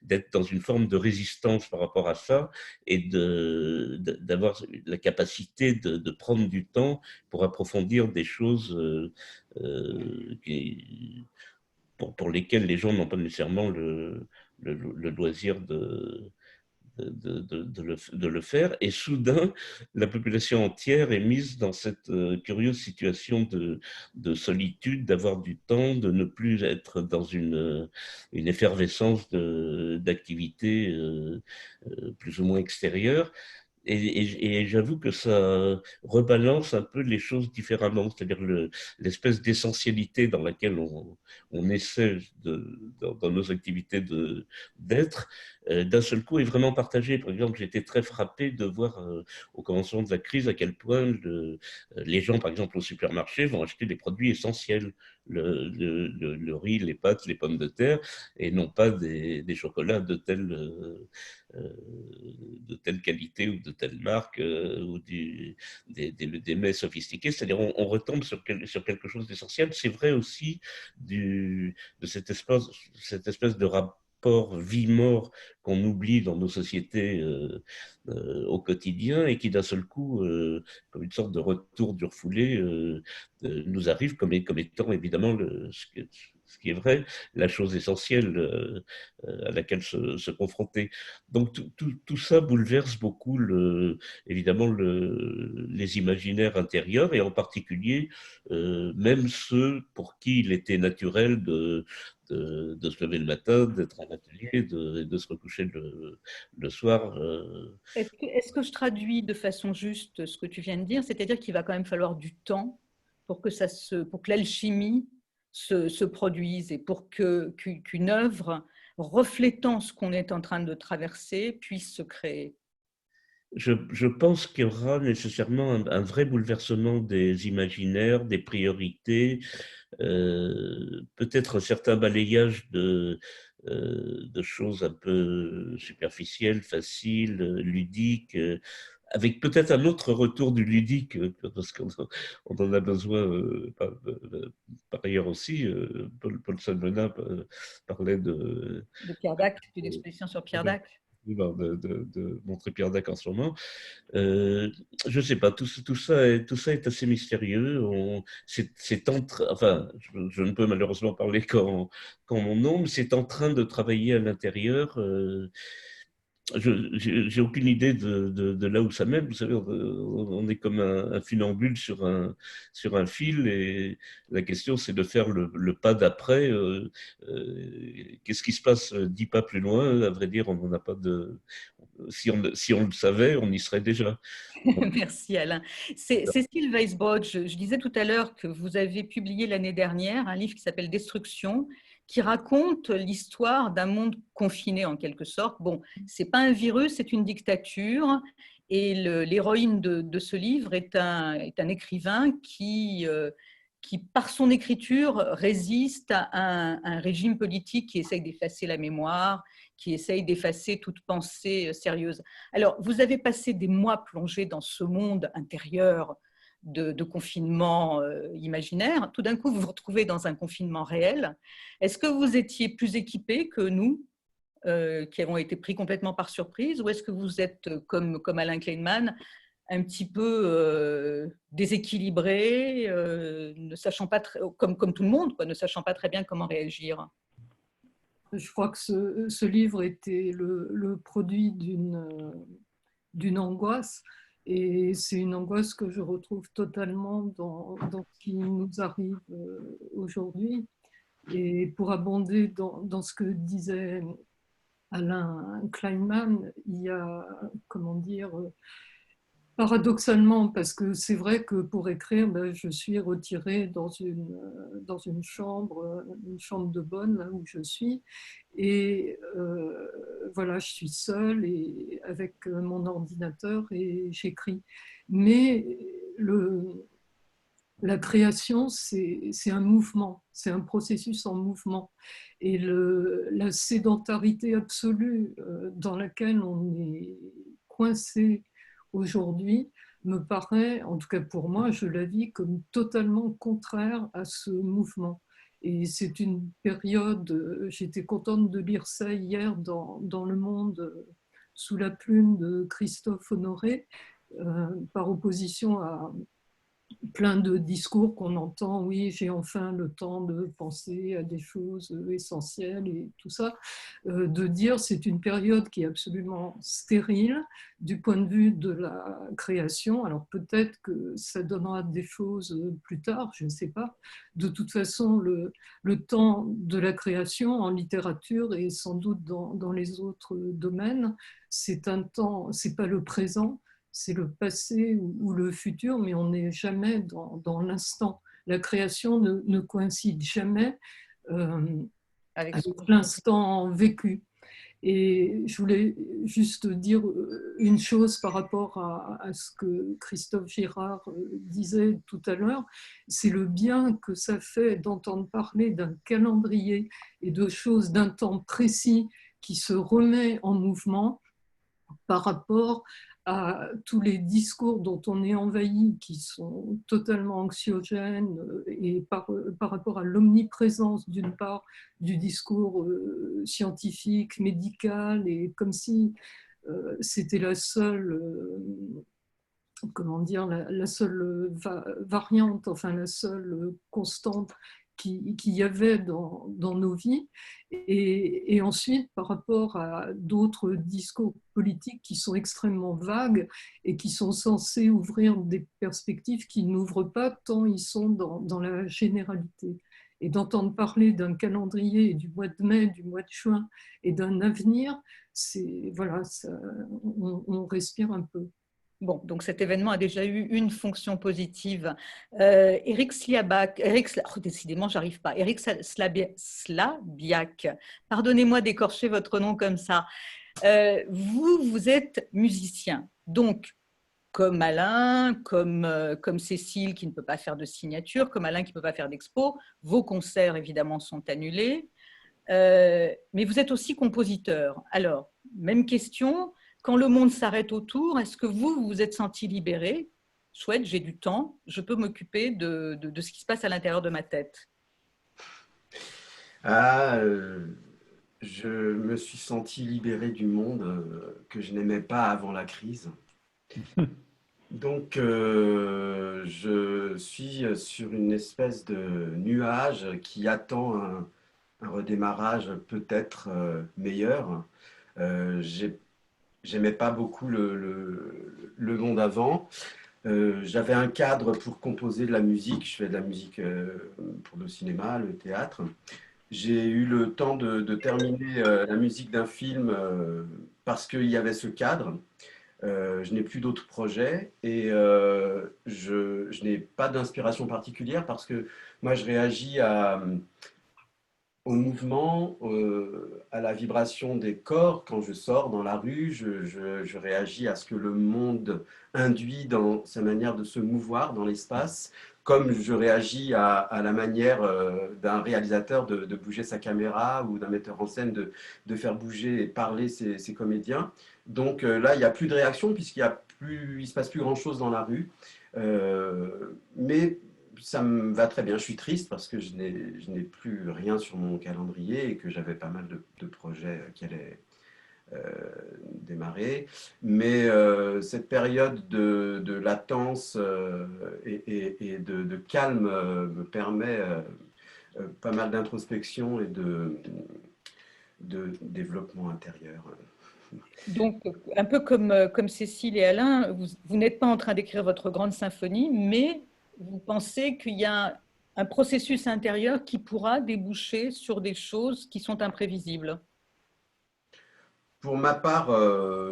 d'être dans une forme de résistance par rapport à ça, et d'avoir la capacité de prendre du temps pour approfondir des choses pour lesquelles les gens n'ont pas nécessairement le loisir de le faire. Et soudain, la population entière est mise dans cette curieuse situation de solitude, d'avoir du temps, de ne plus être dans une effervescence d'activités plus ou moins extérieures. Et j'avoue que ça rebalance un peu les choses différemment, c'est-à-dire l'espèce d'essentialité dans laquelle on essaie dans nos activités d'être, d'un seul coup est vraiment partagée. Par exemple, j'étais très frappé de voir au commencement de la crise à quel point les gens, par exemple au supermarché, vont acheter des produits essentiels, le riz, les pâtes, les pommes de terre, et non pas des chocolats euh, de telle qualité ou de telle marque, ou des mets sophistiqués. C'est-à-dire on retombe sur quelque chose d'essentiel. C'est vrai aussi de cette espèce de rapport vie-mort qu'on oublie dans nos sociétés au quotidien, et qui d'un seul coup, comme une sorte de retour du refoulé, nous arrive comme étant évidemment ce qui est vrai, la chose essentielle à laquelle se confronter. Donc tout ça bouleverse beaucoup évidemment les imaginaires intérieurs, et en particulier même ceux pour qui il était naturel de se lever le matin, d'être en atelier, de se recoucher le soir. Est-ce que je traduis de façon juste ce que tu viens de dire? C'est-à-dire qu'il va quand même falloir du temps pour que l'alchimie se produise et pour qu'une œuvre reflétant ce qu'on est en train de traverser puisse se créer. Je pense qu'il y aura nécessairement un vrai bouleversement des imaginaires, des priorités, peut-être un certain balayage de choses un peu superficielles, faciles, ludiques, avec peut-être un autre retour du ludique, parce qu'on en a besoin par ailleurs aussi. Paul Salmona parlait De Pierre Dac, d'une exposition sur Pierre Dac. de montrer Pierre Dac en ce moment. Je ne sais pas, tout ça est assez mystérieux. Enfin, je ne peux malheureusement parler qu'en mon nom, mais c'est en train de travailler à l'intérieur. J'ai aucune idée de là où ça mène. Vous savez, on est comme un funambule sur un fil, et la question, c'est de faire le pas d'après. Qu'est-ce qui se passe 10 pas plus loin? À vrai dire, on n'en a pas de. Si on le savait, on y serait déjà. Merci Alain. Cécile Weisbrod, je disais tout à l'heure que vous avez publié l'année dernière un livre qui s'appelle Destruction, qui raconte l'histoire d'un monde confiné en quelque sorte. Bon, c'est pas un virus, c'est une dictature. Et l'héroïne de ce livre est un écrivain qui, par son écriture, résiste à un régime politique qui essaye d'effacer la mémoire, qui essaye d'effacer toute pensée sérieuse. Alors, vous avez passé des mois plongés dans ce monde intérieur de confinement imaginaire. Tout d'un coup, vous vous retrouvez dans un confinement réel. Est-ce que vous étiez plus équipés que nous, qui avons été pris complètement par surprise, ou est-ce que vous êtes, comme Alain Kleinman, un petit peu déséquilibré, ne sachant pas comme tout le monde, quoi, ne sachant pas très bien comment réagir? Je crois que ce livre était le produit d'une angoisse, et c'est une angoisse que je retrouve totalement dans ce qui nous arrive aujourd'hui. Et pour abonder dans ce que disait Alain Kleinman, il y a, comment dire, paradoxalement, parce que c'est vrai que pour écrire, je suis retirée dans une chambre de bonne, là où je suis, et voilà, je suis seule et avec mon ordinateur et j'écris. Mais la création, c'est un mouvement, c'est un processus en mouvement. Et la sédentarité absolue dans laquelle on est coincé aujourd'hui me paraît, en tout cas pour moi, je la vis comme totalement contraire à ce mouvement. Et c'est une période, j'étais contente de lire ça hier dans Le Monde, sous la plume de Christophe Honoré, par opposition à plein de discours qu'on entend, oui, j'ai enfin le temps de penser à des choses essentielles et tout ça, de dire c'est une période qui est absolument stérile du point de vue de la création. Alors peut-être que ça donnera des choses plus tard, je ne sais pas. De toute façon, le temps de la création en littérature et sans doute dans les autres domaines, c'est un temps, c'est pas le présent, c'est le passé ou le futur, mais on n'est jamais dans l'instant. La création ne coïncide jamais avec l'instant vécu. Et je voulais juste dire une chose par rapport à ce que Christophe Girard disait tout à l'heure, c'est le bien que ça fait d'entendre parler d'un calendrier et de choses d'un temps précis qui se remet en mouvement par rapport à tous les discours dont on est envahi, qui sont totalement anxiogènes, et par rapport à l'omniprésence d'une part du discours scientifique, médical, et comme si c'était la seule, comment dire, la seule variante, enfin la seule constante qu'il y avait dans nos vies, et ensuite par rapport à d'autres discours politiques qui sont extrêmement vagues et qui sont censés ouvrir des perspectives qui n'ouvrent pas tant ils sont dans la généralité. Et d'entendre parler d'un calendrier du mois de mai, du mois de juin et d'un avenir, voilà, on respire un peu. Bon, donc cet événement a déjà eu une fonction positive. Éric Slabiak, décidément, j'arrive pas. Éric Slabiak, pardonnez-moi d'écorcher votre nom comme ça. Vous êtes musicien, donc comme Alain, comme Cécile qui ne peut pas faire de signature, comme Alain qui ne peut pas faire d'expo, vos concerts évidemment sont annulés, mais vous êtes aussi compositeur. Alors, même question. quand le monde s'arrête autour, est-ce que vous vous êtes senti libéré? Chouette, j'ai du temps, je peux m'occuper de ce qui se passe à l'intérieur de ma tête. Ah, je me suis senti libéré du monde que je n'aimais pas avant la crise. Donc, je suis sur une espèce de nuage qui attend un redémarrage peut-être meilleur. J'aimais pas beaucoup le monde avant. J'avais un cadre pour composer de la musique. Je fais de la musique pour le cinéma, le théâtre. J'ai eu le temps de terminer la musique d'un film parce qu'il y avait ce cadre. Je n'ai plus d'autres projets et je n'ai pas d'inspiration particulière parce que moi, je réagis au mouvement, à la vibration des corps. Quand je sors dans la rue, je réagis à ce que le monde induit dans sa manière de se mouvoir dans l'espace, comme je réagis à la manière d'un réalisateur de bouger sa caméra ou d'un metteur en scène de faire bouger et parler ses comédiens. Donc là, il n'y a plus de réaction puisqu'il ne se passe plus grand-chose dans la rue. Mais ça me va très bien. Je suis triste parce que je n'ai plus rien sur mon calendrier et que j'avais pas mal de projets qui allaient démarrer. Mais cette période de latence et de calme me permet pas mal d'introspection et de développement intérieur. Donc, un peu comme Cécile et Alain, vous n'êtes pas en train d'écrire votre grande symphonie, mais vous pensez qu'il y a un processus intérieur qui pourra déboucher sur des choses qui sont imprévisibles. Pour ma part,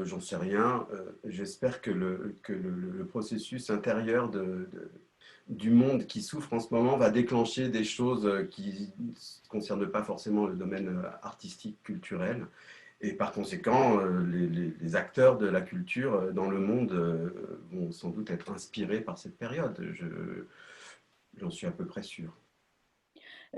j'en sais rien. J'espère que le processus intérieur du monde qui souffre en ce moment va déclencher des choses qui ne concernent pas forcément le domaine artistique, culturel. Et par conséquent, les acteurs de la culture dans le monde vont sans doute être inspirés par cette période. J'en suis à peu près sûr.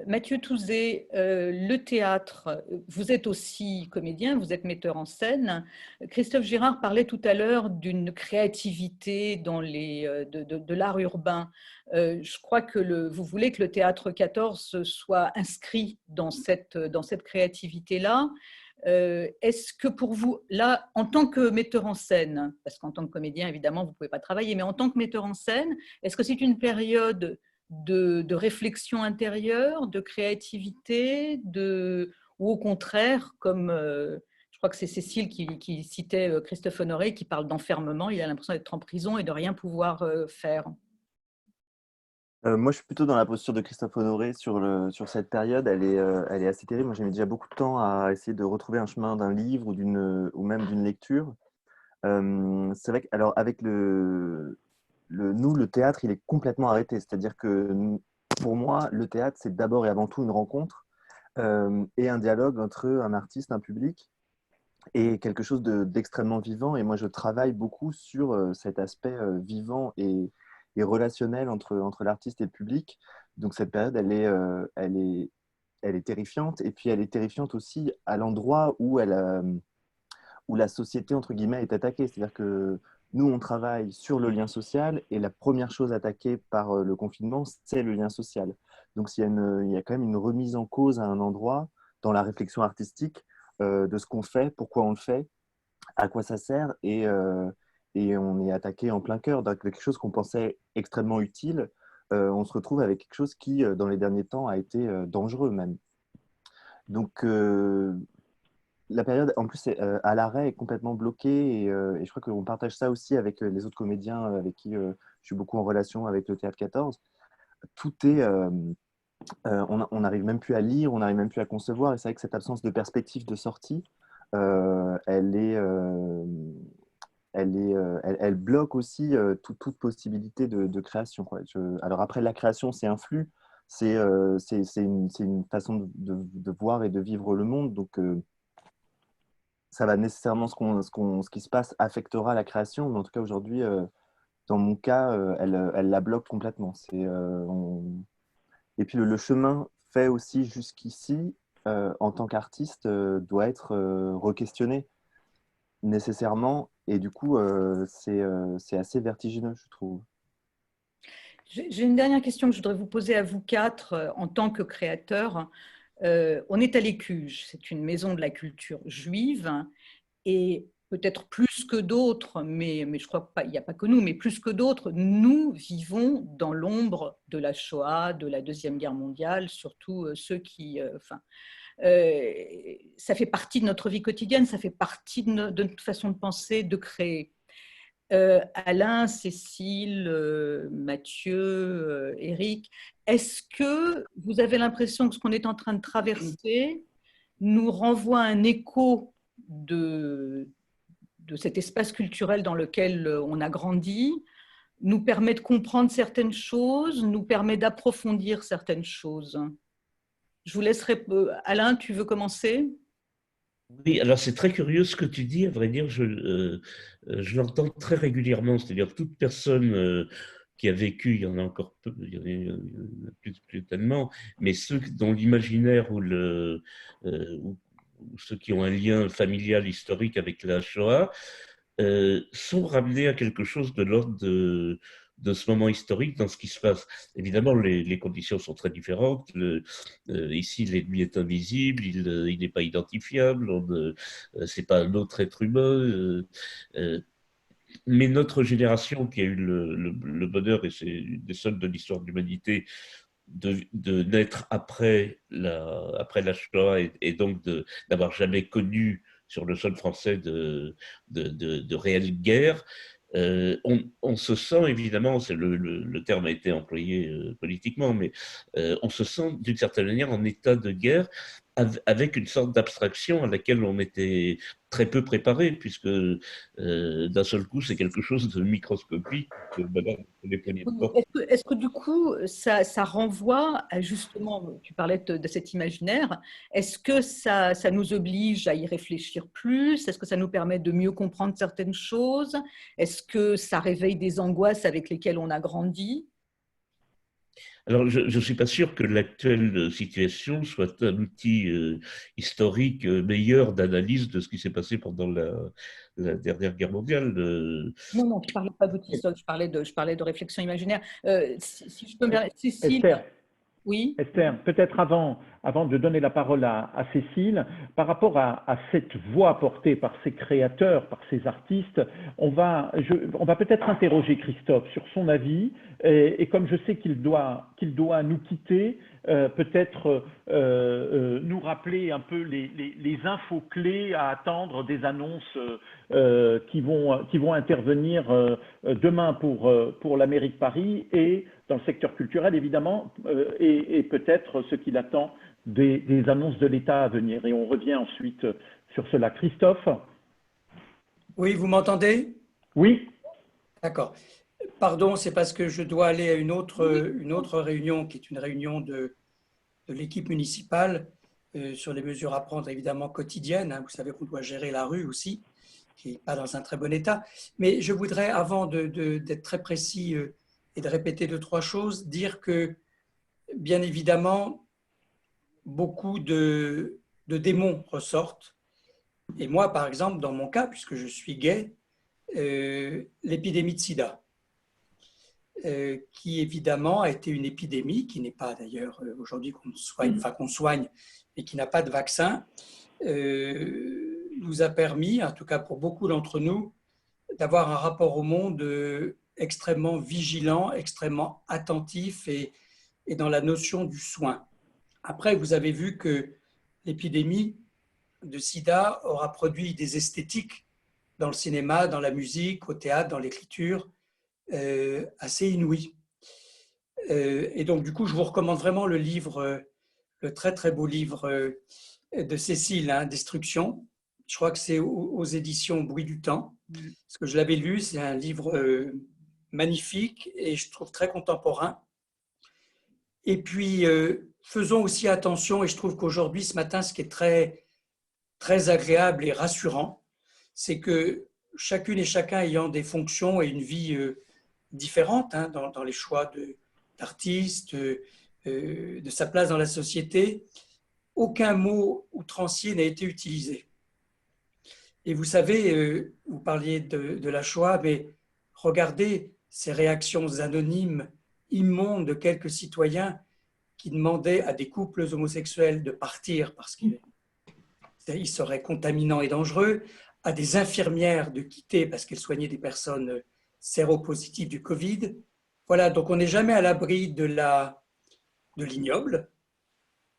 Mathieu Touzé, le théâtre, vous êtes aussi comédien, vous êtes metteur en scène. Christophe Girard parlait tout à l'heure d'une créativité de l'art urbain. Je crois que vous voulez que le Théâtre 14 soit inscrit dans cette créativité-là. Est-ce que pour vous, là, en tant que metteur en scène, parce qu'en tant que comédien, évidemment, vous ne pouvez pas travailler, mais en tant que metteur en scène, est-ce que c'est une période de réflexion intérieure, de créativité, ou au contraire, comme je crois que c'est Cécile qui citait Christophe Honoré, qui parle d'enfermement, il a l'impression d'être en prison et de rien pouvoir faire. Moi, je suis plutôt dans la posture de Christophe Honoré sur cette période. Elle est assez terrible. Moi, j'ai mis déjà beaucoup de temps à essayer de retrouver un chemin d'un livre ou même d'une lecture. C'est vrai que, alors, avec le théâtre, il est complètement arrêté. C'est-à-dire que pour moi, le théâtre, c'est d'abord et avant tout une rencontre et un dialogue entre un artiste, un public et quelque chose d'extrêmement vivant. Et moi, je travaille beaucoup sur cet aspect vivant et relationnel entre l'artiste et le public. Donc, cette période, elle est terrifiante. Et puis, elle est terrifiante aussi à l'endroit où la société, entre guillemets, est attaquée. C'est-à-dire que nous, on travaille sur le lien social et la première chose attaquée par le confinement, c'est le lien social. Donc, il y a quand même une remise en cause à un endroit dans la réflexion artistique de ce qu'on fait, pourquoi on le fait, à quoi ça sert et on est attaqué en plein cœur. Donc, quelque chose qu'on pensait extrêmement utile, on se retrouve avec quelque chose qui, dans les derniers temps, a été dangereux même. Donc, la période, en plus, à l'arrêt, est complètement bloquée et je crois qu'on partage ça aussi avec les autres comédiens avec qui je suis beaucoup en relation avec le Théâtre 14. Tout est... on n'arrive même plus à lire, on n'arrive même plus à concevoir et c'est vrai que cette absence de perspective de sortie, elle bloque aussi toute possibilité de création, quoi. Alors après, la création, c'est un flux, c'est une façon de voir et de vivre le monde, donc ça va nécessairement, ce qui se passe affectera la création, mais en tout cas aujourd'hui, dans mon cas, elle la bloque complètement. Et puis le chemin fait aussi jusqu'ici, en tant qu'artiste, doit être re-questionné. nécessairement. Et du coup, c'est assez vertigineux, je trouve. J'ai une dernière question que je voudrais vous poser à vous quatre en tant que créateurs. On est à l'Écuge, c'est une maison de la culture juive et peut-être plus que d'autres, mais je crois pas, il n'y a pas que nous, mais plus que d'autres, nous vivons dans l'ombre de la Shoah, de la Deuxième Guerre mondiale, surtout ceux qui... ça fait partie de notre vie quotidienne, ça fait partie de notre façon de penser, de créer. Alain, Cécile, Mathieu, Éric, est-ce que vous avez l'impression que ce qu'on est en train de traverser nous renvoie un écho de cet espace culturel dans lequel on a grandi, nous permet de comprendre certaines choses, nous permet d'approfondir certaines choses? Je vous laisserai... Alain, tu veux commencer ? Oui, alors c'est très curieux ce que tu dis, à vrai dire, je l'entends très régulièrement, c'est-à-dire toute personne qui a vécu, il y en a encore peu, il y en a plus tellement, mais ceux dont l'imaginaire ou ceux qui ont un lien familial historique avec la Shoah sont ramenés à quelque chose de l'ordre de ce moment historique dans ce qui se passe. Évidemment, les conditions sont très différentes. Ici, l'ennemi est invisible, il n'est pas identifiable, c'est pas un autre être humain. Mais notre génération qui a eu le bonheur, et c'est une des seules de l'histoire de l'humanité, de naître après la Shoah et donc d'avoir jamais connu sur le sol français de réelle guerre, on se sent évidemment, le terme a été employé politiquement, mais on se sent d'une certaine manière en état de guerre avec une sorte d'abstraction à laquelle on était très peu préparé, puisque d'un seul coup, c'est quelque chose de microscopique. Est-ce que du coup, ça renvoie à justement, tu parlais de cet imaginaire, est-ce que ça nous oblige à y réfléchir plus? Est-ce que ça nous permet de mieux comprendre certaines choses? Est-ce que ça réveille des angoisses avec lesquelles on a grandi? Alors, je ne suis pas sûr que l'actuelle situation soit un outil historique meilleur d'analyse de ce qui s'est passé pendant la dernière guerre mondiale. Non, je ne parlais pas d'outils historiques, je parlais de réflexion imaginaire. Si je peux me permettre, Cécile. Esther, oui. Esther, peut-être avant de donner la parole à Cécile, par rapport à cette voix portée par ces créateurs, par ces artistes, on va peut-être interroger Christophe sur son avis, et comme je sais qu'il doit nous quitter, peut-être nous rappeler un peu les infos clés à attendre des annonces qui vont intervenir demain pour la mairie de Paris et dans le secteur culturel évidemment, et peut-être ce qu'il attend des annonces de l'État à venir. Et on revient ensuite sur cela. Christophe? Oui, vous m'entendez? Oui. D'accord. Pardon, c'est parce que je dois aller à une autre réunion, qui est une réunion de l'équipe municipale sur les mesures à prendre, évidemment quotidiennes. Vous savez qu'on doit gérer la rue aussi, qui n'est pas dans un très bon état. Mais je voudrais, avant d'être très précis et de répéter 2-3 choses, dire que, bien évidemment, beaucoup de démons ressortent. Et moi, par exemple, dans mon cas, puisque je suis gay, l'épidémie de sida, qui évidemment a été une épidémie, qui n'est pas d'ailleurs aujourd'hui qu'on soigne, mais qui n'a pas de vaccin, nous a permis, en tout cas pour beaucoup d'entre nous, d'avoir un rapport au monde extrêmement vigilant, extrêmement attentif et dans la notion du soin. Après, vous avez vu que l'épidémie de sida aura produit des esthétiques dans le cinéma, dans la musique, au théâtre, dans l'écriture, assez inouïes. Et donc, du coup, je vous recommande vraiment le livre, le très très beau livre de Cécile, Destruction. Je crois que c'est aux éditions Bruit du Temps. Parce que je l'avais lu, c'est un livre magnifique et je trouve très contemporain. Et puis, faisons aussi attention, et je trouve qu'aujourd'hui, ce matin, ce qui est très, très agréable et rassurant, c'est que chacune et chacun ayant des fonctions et une vie différente dans les choix d'artistes, de sa place dans la société, aucun mot outrancier n'a été utilisé. Et vous savez, vous parliez de la Shoah, mais regardez ces réactions anonymes, immondes de quelques citoyens qui demandaient à des couples homosexuels de partir parce qu'ils seraient contaminants et dangereux, à des infirmières de quitter parce qu'elles soignaient des personnes séropositives du Covid. Voilà, donc on n'est jamais à l'abri de l'ignoble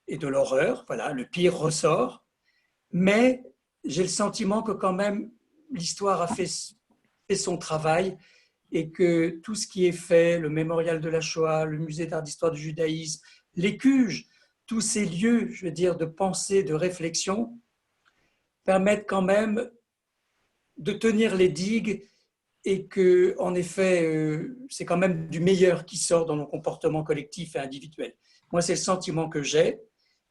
et de l'horreur. Voilà, le pire ressort. Mais j'ai le sentiment que quand même l'histoire a fait son travail et que tout ce qui est fait, le mémorial de la Shoah, le musée d'art d'histoire du judaïsme, les CUJ, tous ces lieux, je veux dire, de pensée, de réflexion, permettent quand même de tenir les digues et que, en effet, c'est quand même du meilleur qui sort dans nos comportements collectifs et individuels. Moi, c'est le sentiment que j'ai.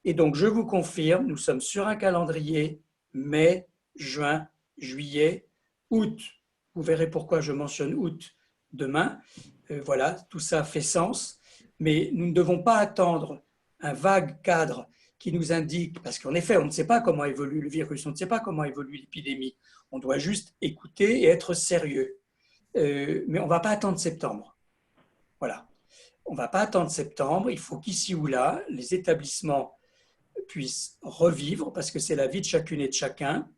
Et donc, je vous confirme, nous sommes sur un calendrier mai, juin, juillet, août. Vous verrez pourquoi je mentionne août demain. Voilà, tout ça fait sens. Mais nous ne devons pas attendre un vague cadre qui nous indique, parce qu'en effet, on ne sait pas comment évolue le virus, on ne sait pas comment évolue l'épidémie. On doit juste écouter et être sérieux. Mais on ne va pas attendre septembre. Voilà. On ne va pas attendre septembre. Il faut qu'ici ou là, les établissements puissent revivre, parce que c'est la vie de chacune et de chacun.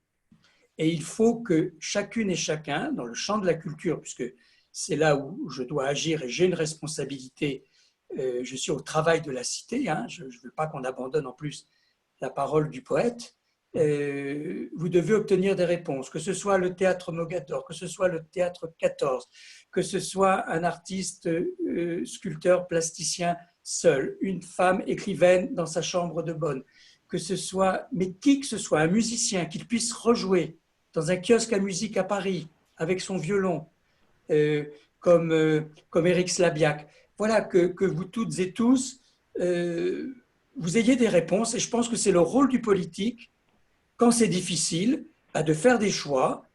Et il faut que chacune et chacun, dans le champ de la culture, puisque c'est là où je dois agir et j'ai une responsabilité, je suis au travail de la cité, hein, je ne veux pas qu'on abandonne en plus la parole du poète, vous devez obtenir des réponses, que ce soit le théâtre Mogador, que ce soit le théâtre 14, que ce soit un artiste, sculpteur, plasticien seul, une femme écrivaine dans sa chambre de bonne, que ce soit, mais qui que ce soit, un musicien, qu'il puisse rejouer dans un kiosque à musique à Paris avec son violon, comme Éric Slabiak. Voilà, que vous toutes et tous, vous ayez des réponses. Et je pense que c'est le rôle du politique, quand c'est difficile, de faire des choix,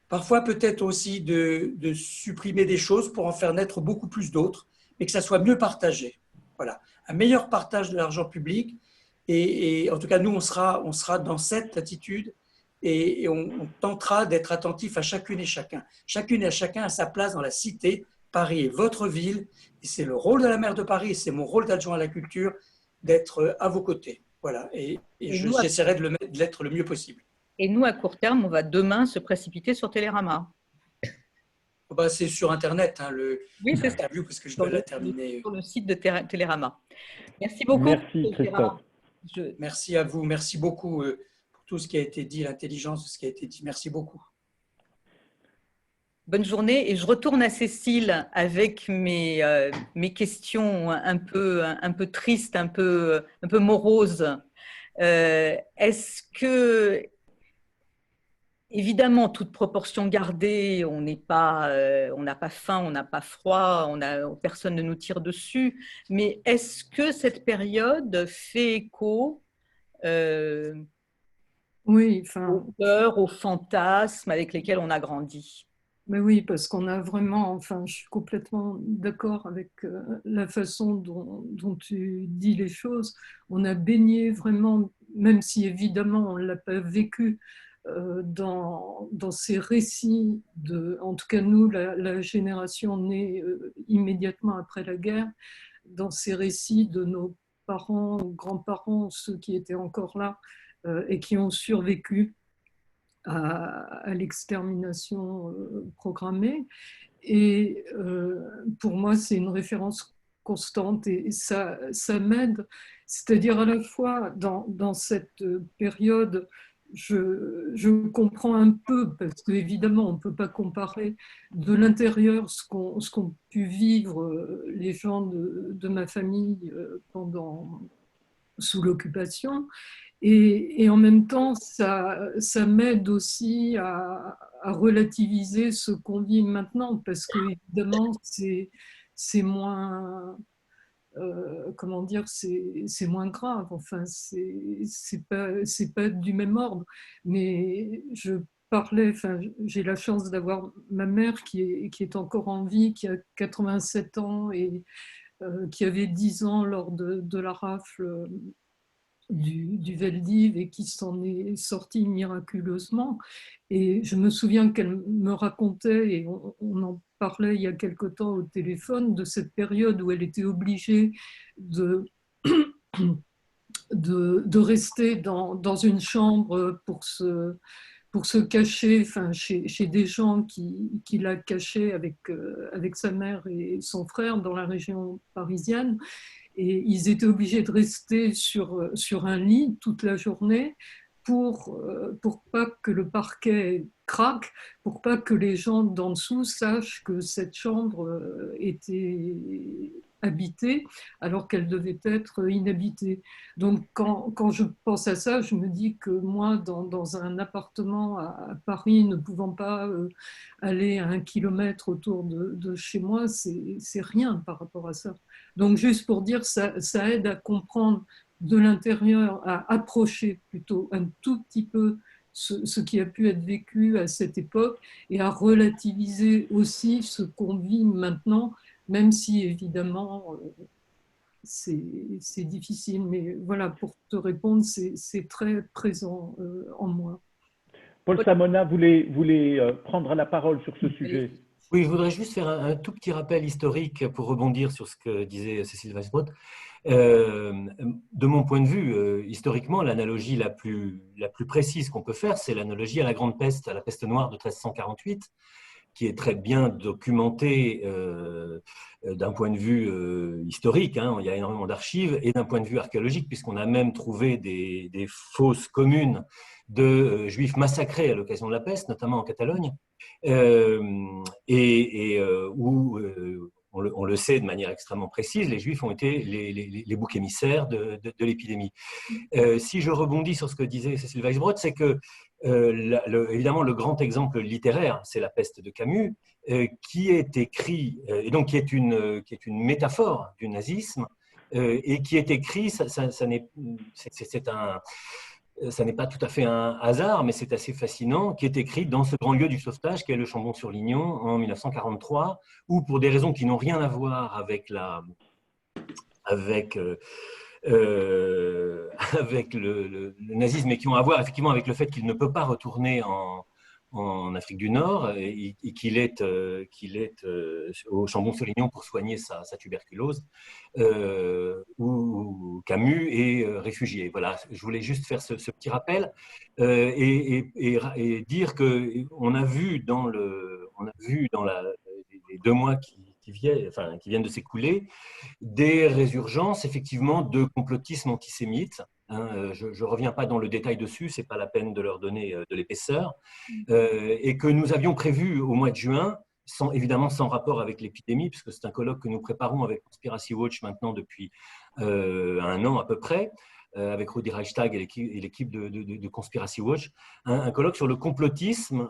parfois peut-être aussi de supprimer des choses pour en faire naître beaucoup plus d'autres, mais que ça soit mieux partagé. Voilà, un meilleur partage de l'argent public. Et en tout cas, nous, on sera dans cette attitude et on tentera d'être attentif à chacune et chacun. Chacune et chacun a sa place dans la cité. Paris est votre ville et c'est le rôle de la maire de Paris et c'est mon rôle d'adjoint à la culture d'être à vos côtés. Voilà, et j'essaierai de l'être le mieux possible. Et nous, à court terme, on va demain se précipiter sur Télérama. C'est sur Internet, hein, l'interview, parce que je dois la terminer. Sur le site de Télérama. Merci beaucoup. Merci, Christophe. Merci à vous. Merci beaucoup pour tout ce qui a été dit, l'intelligence de ce qui a été dit. Merci beaucoup. Bonne journée. Et je retourne à Cécile avec mes questions un peu tristes, un peu moroses. Est-ce que, évidemment, toute proportion gardée, on n'a pas faim, on n'a pas froid, personne ne nous tire dessus, mais est-ce que cette période fait écho aux peurs, aux fantasmes avec lesquels on a grandi? Mais oui, parce qu'on a vraiment, je suis complètement d'accord avec la façon dont tu dis les choses. On a baigné vraiment, même si évidemment on ne l'a pas vécu, dans ces récits, en tout cas nous, la génération née immédiatement après la guerre, dans ces récits de nos parents, grands-parents, ceux qui étaient encore là et qui ont survécu à l'extermination programmée. Et pour moi, c'est une référence constante et ça m'aide. C'est-à-dire à la fois dans cette période, je comprends un peu, parce qu'évidemment, on ne peut pas comparer de l'intérieur ce qu'ont pu vivre les gens de ma famille sous l'occupation. Et en même temps, ça m'aide aussi à relativiser ce qu'on vit maintenant, parce que évidemment, c'est moins, comment dire, c'est moins grave. Enfin, c'est pas du même ordre. Mais je parlais, j'ai la chance d'avoir ma mère qui est encore en vie, qui a 87 ans et qui avait 10 ans lors de la rafle du Veldiv et qui s'en est sortie miraculeusement. Et je me souviens qu'elle me racontait, et on en parlait il y a quelque temps au téléphone, de cette période où elle était obligée de rester dans une chambre pour se cacher, enfin, chez des gens qui la cachaient avec sa mère et son frère dans la région parisienne. Et ils étaient obligés de rester sur un lit toute la journée pour pas que le parquet craque, pour pas que les gens d'en dessous sachent que cette chambre était habitée alors qu'elle devait être inhabitée. Donc quand je pense à ça, je me dis que moi, dans un appartement à Paris, ne pouvant pas aller à 1 kilomètre autour de chez moi, c'est rien par rapport à ça. Donc juste pour dire, ça aide à comprendre de l'intérieur, à approcher plutôt un tout petit peu ce qui a pu être vécu à cette époque et à relativiser aussi ce qu'on vit maintenant, même si évidemment c'est difficile. Mais voilà, pour te répondre, c'est très présent en moi. Paul Samona voulait prendre la parole sur ce sujet. Oui, je voudrais juste faire un tout petit rappel historique pour rebondir sur ce que disait Cécile Weisbrot. De mon point de vue, historiquement, l'analogie la plus précise qu'on peut faire, c'est l'analogie à la Grande Peste, à la peste noire de 1348, qui est très bien documentée d'un point de vue historique, hein, il y a énormément d'archives, et d'un point de vue archéologique, puisqu'on a même trouvé des fosses communes de juifs massacrés à l'occasion de la peste, notamment en Catalogne, où on le sait de manière extrêmement précise, les Juifs ont été les boucs émissaires de l'épidémie. Si je rebondis sur ce que disait Cécile Weisbrot, c'est que évidemment le grand exemple littéraire, c'est La Peste de Camus, qui est écrit, et donc qui est une métaphore du nazisme, et qui est écrit, ça n'est pas tout à fait un hasard, mais c'est assez fascinant, qui est écrit dans ce grand lieu du sauvetage qu'est le Chambon-sur-Lignon en 1943, où pour des raisons qui n'ont rien à voir avec le nazisme et qui ont à voir effectivement avec le fait qu'il ne peut pas retourner en Afrique du Nord et qu'il est au Chambon-sur-Lignon pour soigner sa tuberculose, où Camus est réfugié. Voilà, je voulais juste faire ce petit rappel et dire qu'on a vu dans les 2 mois qui viennent de s'écouler, des résurgences effectivement de complotisme antisémite. Je ne reviens pas dans le détail dessus, ce n'est pas la peine de leur donner de l'épaisseur, et que nous avions prévu au mois de juin, évidemment sans rapport avec l'épidémie, puisque c'est un colloque que nous préparons avec Conspiracy Watch maintenant depuis 1 an à peu près, avec Rudi Reichstag et l'équipe de Conspiracy Watch, un colloque sur le complotisme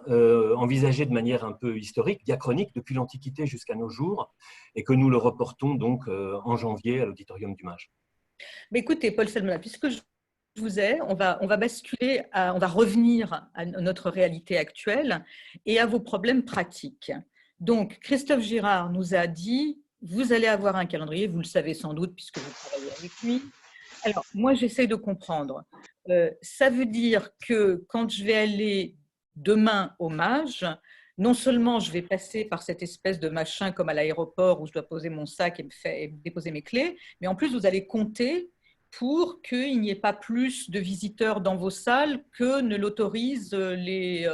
envisagé de manière un peu historique, diachronique, depuis l'Antiquité jusqu'à nos jours, et que nous le reportons donc en janvier à l'Auditorium du Mage. Mais écoutez, Paul Samona, puisque je vous ai, on va basculer, on va revenir à notre réalité actuelle et à vos problèmes pratiques. Donc, Christophe Girard nous a dit, vous allez avoir un calendrier, vous le savez sans doute puisque vous travaillez avec lui. Alors, moi, j'essaie de comprendre. Ça veut dire que quand je vais aller demain au Mage, non seulement je vais passer par cette espèce de machin comme à l'aéroport où je dois poser mon sac et déposer mes clés, mais en plus, vous allez compter pour qu'il n'y ait pas plus de visiteurs dans vos salles que ne l'autorisent les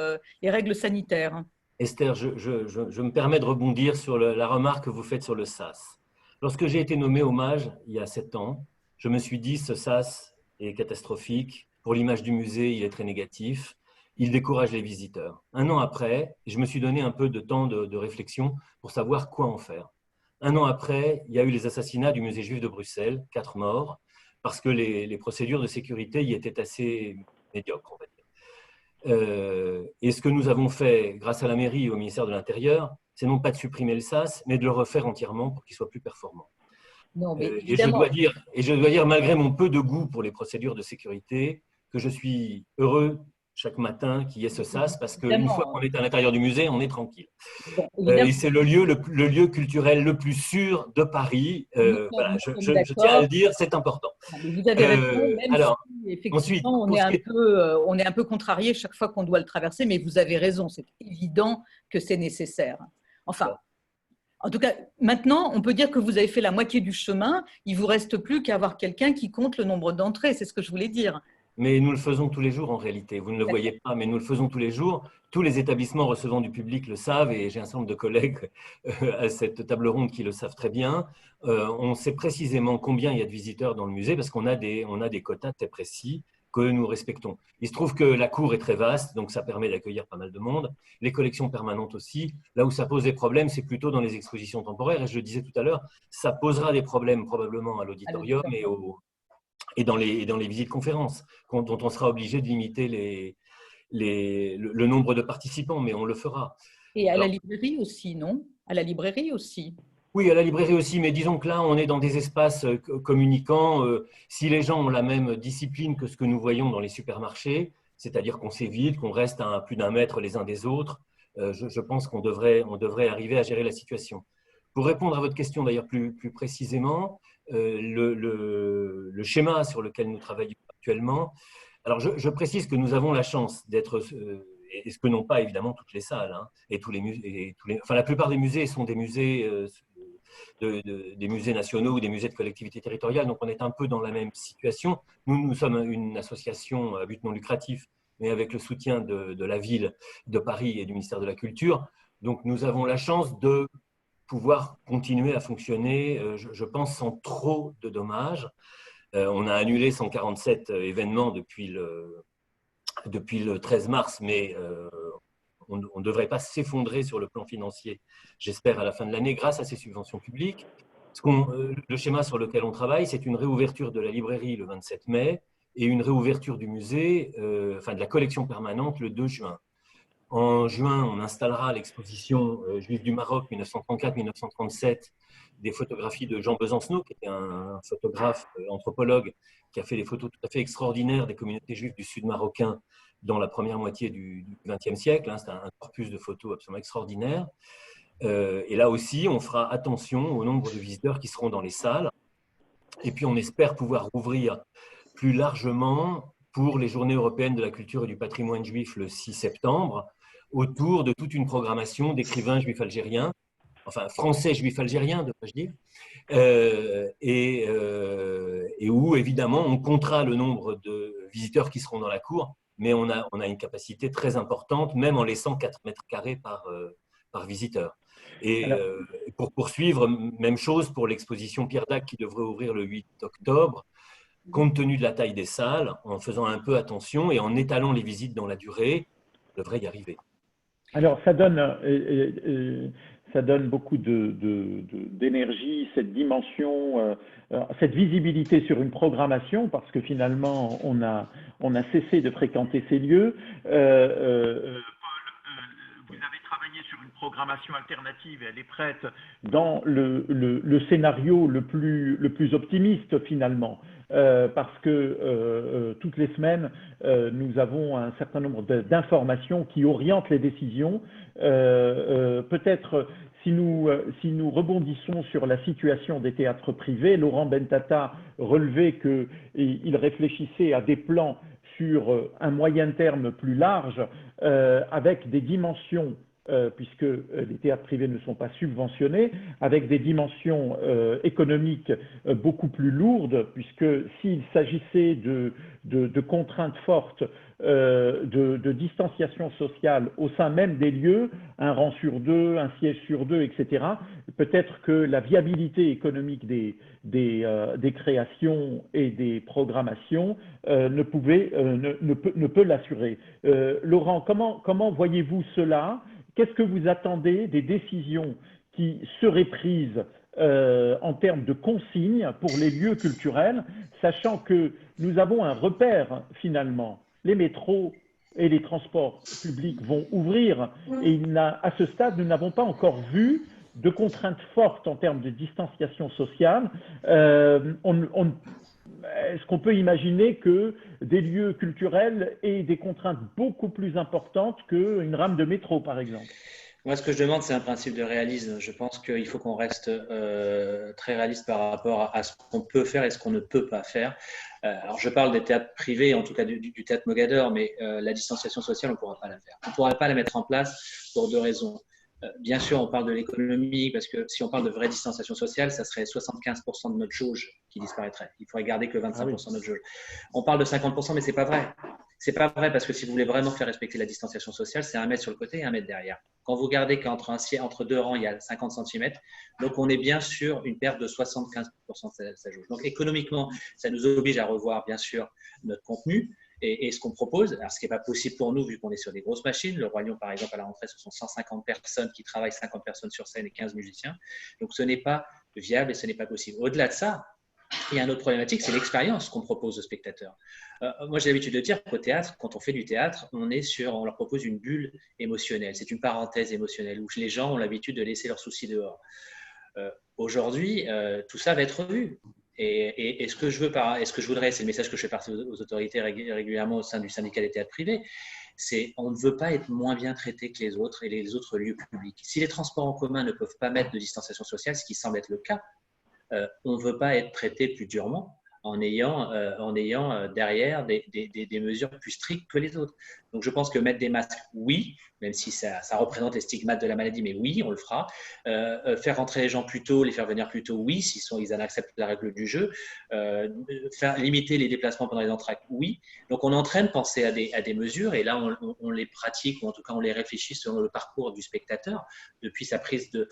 règles sanitaires. Esther, je me permets de rebondir sur la remarque que vous faites sur le SAS. Lorsque j'ai été nommé au Mage il y a 7 ans, je me suis dit ce SAS est catastrophique. Pour l'image du musée, il est très négatif. Il décourage les visiteurs. 1 an après, je me suis donné un peu de temps de réflexion pour savoir quoi en faire. 1 an après, il y a eu les assassinats du musée juif de Bruxelles, 4 morts, parce que les procédures de sécurité y étaient assez médiocres, on va dire. Et ce que nous avons fait, grâce à la mairie et au ministère de l'Intérieur, c'est non pas de supprimer le SAS, mais de le refaire entièrement pour qu'il soit plus performant. Non, mais et je dois dire, malgré mon peu de goût pour les procédures de sécurité, que je suis heureux chaque matin qu'il y ait ce sas, parce qu'une Évidemment. fois qu'on est à l'intérieur du musée, on est tranquille. Bon, évidemment. Et c'est le lieu culturel le plus sûr de Paris. Voilà, je tiens à le dire, c'est important. Mais vous avez raison, même alors, si effectivement ensuite, on est un peu contrarié chaque fois qu'on doit le traverser, mais vous avez raison, c'est évident que c'est nécessaire. Enfin, en tout cas, maintenant, on peut dire que vous avez fait la moitié du chemin. Il ne vous reste plus qu'à avoir quelqu'un qui compte le nombre d'entrées, c'est ce que je voulais dire. Mais nous le faisons tous les jours en réalité. Vous ne le voyez pas, mais nous le faisons tous les jours. Tous les établissements recevant du public le savent, et j'ai un certain nombre de collègues à cette table ronde qui le savent très bien. On sait précisément combien il y a de visiteurs dans le musée parce qu'on a des quotas très précis que nous respectons. Il se trouve que la cour est très vaste, donc ça permet d'accueillir pas mal de monde. Les collections permanentes aussi. Là où ça pose des problèmes, c'est plutôt dans les expositions temporaires. Et je le disais tout à l'heure, ça posera des problèmes probablement à l'auditorium et dans les visites conférences, dont on sera obligé de limiter le nombre de participants, mais on le fera. Et à la librairie aussi, non? À la librairie aussi. Oui, à la librairie aussi, mais disons que là, on est dans des espaces communicants. Si les gens ont la même discipline que ce que nous voyons dans les supermarchés, c'est-à-dire qu'on s'évite, qu'on reste à plus d'un mètre les uns des autres, je pense qu'on devrait arriver à gérer la situation. Pour répondre à votre question d'ailleurs plus précisément, le schéma sur lequel nous travaillons actuellement, alors je précise que nous avons la chance d'être, et ce que n'ont pas évidemment toutes les salles, hein, et tous les musées, enfin la plupart des musées sont des musées, des musées nationaux ou des musées de collectivités territoriales, donc on est un peu dans la même situation. Nous sommes une association à but non lucratif, mais avec le soutien de la ville de Paris et du ministère de la Culture, donc nous avons la chance de pouvoir continuer à fonctionner, je pense, sans trop de dommages. On a annulé 147 événements depuis le 13 mars, mais on ne devrait pas s'effondrer sur le plan financier, j'espère, à la fin de l'année, grâce à ces subventions publiques. Le schéma sur lequel on travaille, c'est une réouverture de la librairie le 27 mai et une réouverture du musée, enfin de la collection permanente, le 2 juin. En juin, on installera l'exposition Juifs du Maroc 1934-1937, des photographies de Jean Besancenot, qui était un photographe anthropologue qui a fait des photos tout à fait extraordinaires des communautés juives du sud marocain dans la première moitié du XXe siècle. C'est un corpus de photos absolument extraordinaire. Et là aussi, on fera attention au nombre de visiteurs qui seront dans les salles. Et puis, on espère pouvoir ouvrir plus largement pour les Journées européennes de la culture et du patrimoine juif le 6 septembre, autour de toute une programmation d'écrivains juifs algériens, enfin français juifs algériens, devrais-je dire, et où évidemment on comptera le nombre de visiteurs qui seront dans la cour, mais on a une capacité très importante, même en laissant 4 mètres carrés par visiteur. Et pour poursuivre, même chose pour l'exposition Pierre Dac qui devrait ouvrir le 8 octobre, compte tenu de la taille des salles, en faisant un peu attention et en étalant les visites dans la durée, on devrait y arriver. Alors, ça donne beaucoup d'énergie, cette dimension, cette visibilité sur une programmation, parce que finalement, on a cessé de fréquenter ces lieux. Paul, vous avez travaillé sur une programmation alternative et elle est prête dans le scénario le plus optimiste finalement. Parce que toutes les semaines, nous avons un certain nombre d'informations qui orientent les décisions. Peut-être si nous rebondissons sur la situation des théâtres privés, Laurent Bentata relevait qu'il réfléchissait à des plans sur un moyen terme plus large, avec des dimensions puisque les théâtres privés ne sont pas subventionnés, avec des dimensions économiques beaucoup plus lourdes, puisque s'il s'agissait de contraintes fortes, de distanciation sociale au sein même des lieux, un rang sur deux, un siège sur deux, etc., peut-être que la viabilité économique des créations et des programmations ne peut l'assurer. Laurent, comment voyez-vous cela ? Qu'est-ce que vous attendez des décisions qui seraient prises en termes de consignes pour les lieux culturels, sachant que nous avons un repère finalement. Les métros et les transports publics vont ouvrir et à ce stade, nous n'avons pas encore vu de contraintes fortes en termes de distanciation sociale. est-ce qu'on peut imaginer que des lieux culturels aient des contraintes beaucoup plus importantes qu'une rame de métro, par exemple? Moi, ce que je demande, c'est un principe de réalisme. Je pense qu'il faut qu'on reste très réaliste par rapport à ce qu'on peut faire et ce qu'on ne peut pas faire. Alors, je parle des théâtres privés, en tout cas du théâtre Mogador, mais la distanciation sociale, on ne pourra pas la faire. On ne pourra pas la mettre en place pour deux raisons. Bien sûr, on parle de l'économie, parce que si on parle de vraie distanciation sociale, ça serait 75% de notre jauge qui disparaîtrait. Il faudrait garder que 25% de notre jauge. On parle de 50%, mais ce n'est pas vrai. C'est pas vrai parce que si vous voulez vraiment faire respecter la distanciation sociale, c'est 1 mètre sur le côté et 1 mètre derrière. Quand vous regardez qu'entre deux rangs, il y a 50 cm, donc on est bien sur une perte de 75% de sa jauge. Donc économiquement, ça nous oblige à revoir bien sûr notre contenu et ce qu'on propose. Alors ce qui n'est pas possible pour nous vu qu'on est sur des grosses machines. Le Roi Lion, par exemple, à la rentrée, ce sont 150 personnes qui travaillent, 50 personnes sur scène et 15 musiciens. Donc ce n'est pas viable et ce n'est pas possible. Au-delà de ça, il y a une autre problématique, c'est l'expérience qu'on propose aux spectateurs. Moi, j'ai l'habitude de dire qu'au théâtre, quand on fait du théâtre, on leur propose une bulle émotionnelle. C'est une parenthèse émotionnelle où les gens ont l'habitude de laisser leurs soucis dehors. Aujourd'hui, tout ça va être revu. Et ce que je voudrais, c'est le message que je fais passer aux autorités régulièrement au sein du syndicat des théâtres privés, c'est on ne veut pas être moins bien traité que les autres et les autres lieux publics. Si les transports en commun ne peuvent pas mettre de distanciation sociale, ce qui semble être le cas, on ne veut pas être traité plus durement en ayant derrière des mesures plus strictes que les autres. Donc je pense que mettre des masques, oui, même si ça représente les stigmates de la maladie, mais oui, on le fera. Faire rentrer les gens plus tôt, les faire venir plus tôt, oui, s'ils en acceptent la règle du jeu. Faire limiter les déplacements pendant les entr'actes, oui. Donc on est en train de penser à des mesures et là on les pratique ou en tout cas on les réfléchit selon le parcours du spectateur depuis sa prise de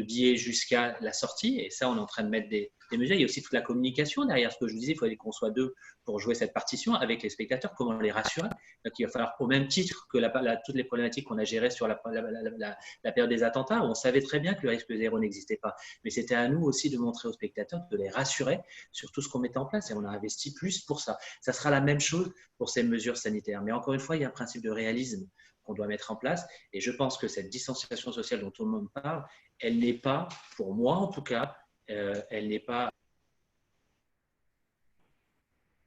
billets jusqu'à la sortie et ça on est en train de mettre des mesures. Il y a aussi toute la communication derrière ce que je vous disais, il fallait qu'on soit deux pour jouer cette partition avec les spectateurs, comment les rassurer. Donc il va falloir au même titre que toutes les problématiques qu'on a gérées sur la période des attentats, où on savait très bien que le risque zéro n'existait pas. Mais c'était à nous aussi de montrer aux spectateurs, de les rassurer sur tout ce qu'on mettait en place et on a investi plus pour ça. Ça sera la même chose pour ces mesures sanitaires. Mais encore une fois, il y a un principe de réalisme qu'on doit mettre en place et je pense que cette distanciation sociale dont tout le monde parle, elle n'est pas, pour moi en tout cas, elle n'est pas.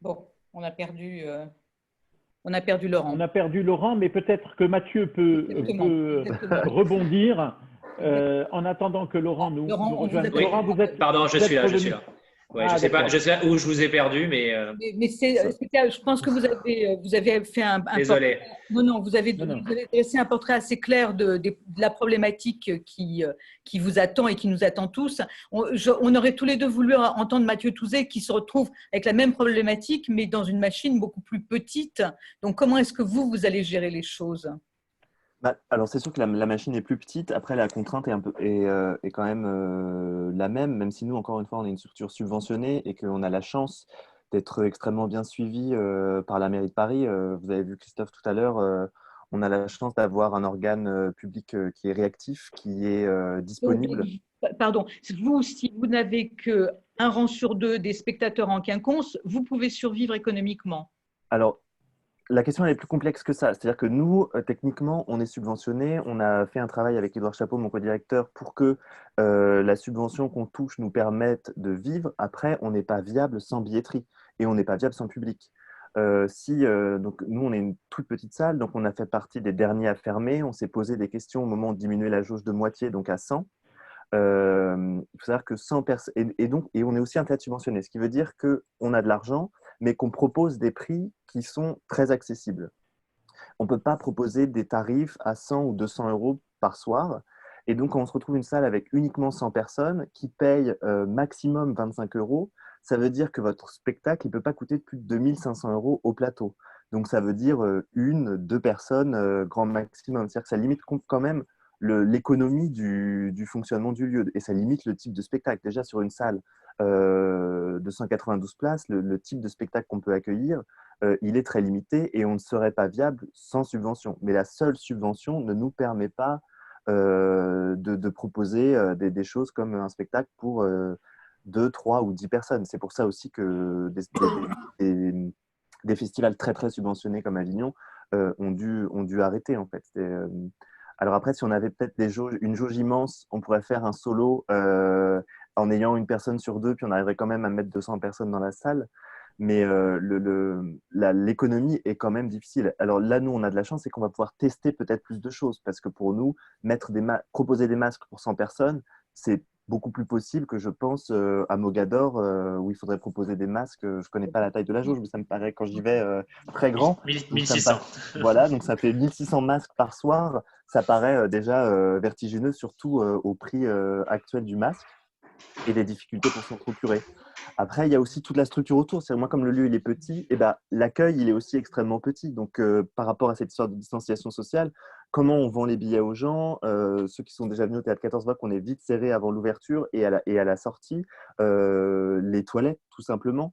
Bon, on a perdu Laurent. On a perdu Laurent, mais peut-être que Mathieu peut rebondir en attendant que Laurent nous rejoigne. Oui. Laurent, vous êtes. Pardon, je suis là. Ouais, je sais pas où je vous ai perdu, mais je pense que vous avez fait un désolé. Vous avez dressé un portrait assez clair de la problématique qui vous attend et qui nous attend tous. On aurait tous les deux voulu entendre Mathieu Touzet qui se retrouve avec la même problématique, mais dans une machine beaucoup plus petite. Donc, comment est-ce que vous allez gérer les choses ? Alors, c'est sûr que la machine est plus petite. Après, la contrainte est quand même la même si nous, encore une fois, on est une structure subventionnée et qu'on a la chance d'être extrêmement bien suivi par la mairie de Paris. Vous avez vu Christophe tout à l'heure, on a la chance d'avoir un organe public qui est réactif, qui est disponible. Pardon, si vous n'avez qu'un rang sur deux des spectateurs en quinconce, vous pouvez survivre économiquement. Alors, la question elle est plus complexe que ça. C'est-à-dire que nous, techniquement, on est subventionné. On a fait un travail avec Édouard Chapeau, mon co-directeur, pour que la subvention qu'on touche nous permette de vivre. Après, on n'est pas viable sans billetterie et on n'est pas viable sans public. Donc, nous, on est une toute petite salle, donc on a fait partie des derniers à fermer. On s'est posé des questions au moment de diminuer la jauge de moitié, donc à 100. Il faut savoir que 100 personnes… Et on est aussi un théâtre subventionné, ce qui veut dire qu'on a de l'argent, mais qu'on propose des prix qui sont très accessibles. On ne peut pas proposer des tarifs à 100 ou 200 euros par soir. Et donc, quand on se retrouve une salle avec uniquement 100 personnes qui payent maximum 25 euros, ça veut dire que votre spectacle ne peut pas coûter plus de 2500 euros au plateau. Donc, ça veut dire 1-2 personnes grand maximum. C'est-à-dire que ça limite quand même l'économie du fonctionnement du lieu et ça limite le type de spectacle. Déjà, sur une salle de 192 places, le type de spectacle qu'on peut accueillir, il est très limité et on ne serait pas viable sans subvention. Mais la seule subvention ne nous permet pas de proposer des choses comme un spectacle pour 2, 3 ou 10 personnes. C'est pour ça aussi que des festivals très très subventionnés comme Avignon ont dû arrêter en fait. Alors après, si on avait peut-être une jauge immense, on pourrait faire un solo en ayant une personne sur deux, puis on arriverait quand même à mettre 200 personnes dans la salle. Mais l'économie est quand même difficile. Alors là, nous, on a de la chance, c'est qu'on va pouvoir tester peut-être plus de choses, parce que pour nous, proposer des masques pour 100 personnes, c'est beaucoup plus possible que je pense à Mogador, où il faudrait proposer des masques. Je ne connais pas la taille de la jauge, mais ça me paraît, quand j'y vais, très grand. 1600. Voilà, donc ça fait 1600 masques par soir. Ça paraît déjà vertigineux, surtout au prix actuel du masque et des difficultés pour s'en procurer. Après, il y a aussi toute la structure autour. C'est moi, comme le lieu il est petit, et ben, l'accueil il est aussi extrêmement petit. Donc, par rapport à cette histoire de distanciation sociale, comment on vend les billets aux gens, ceux qui sont déjà venus au Théâtre 14 voient qu'on est vite serré avant l'ouverture et à la sortie, les toilettes tout simplement.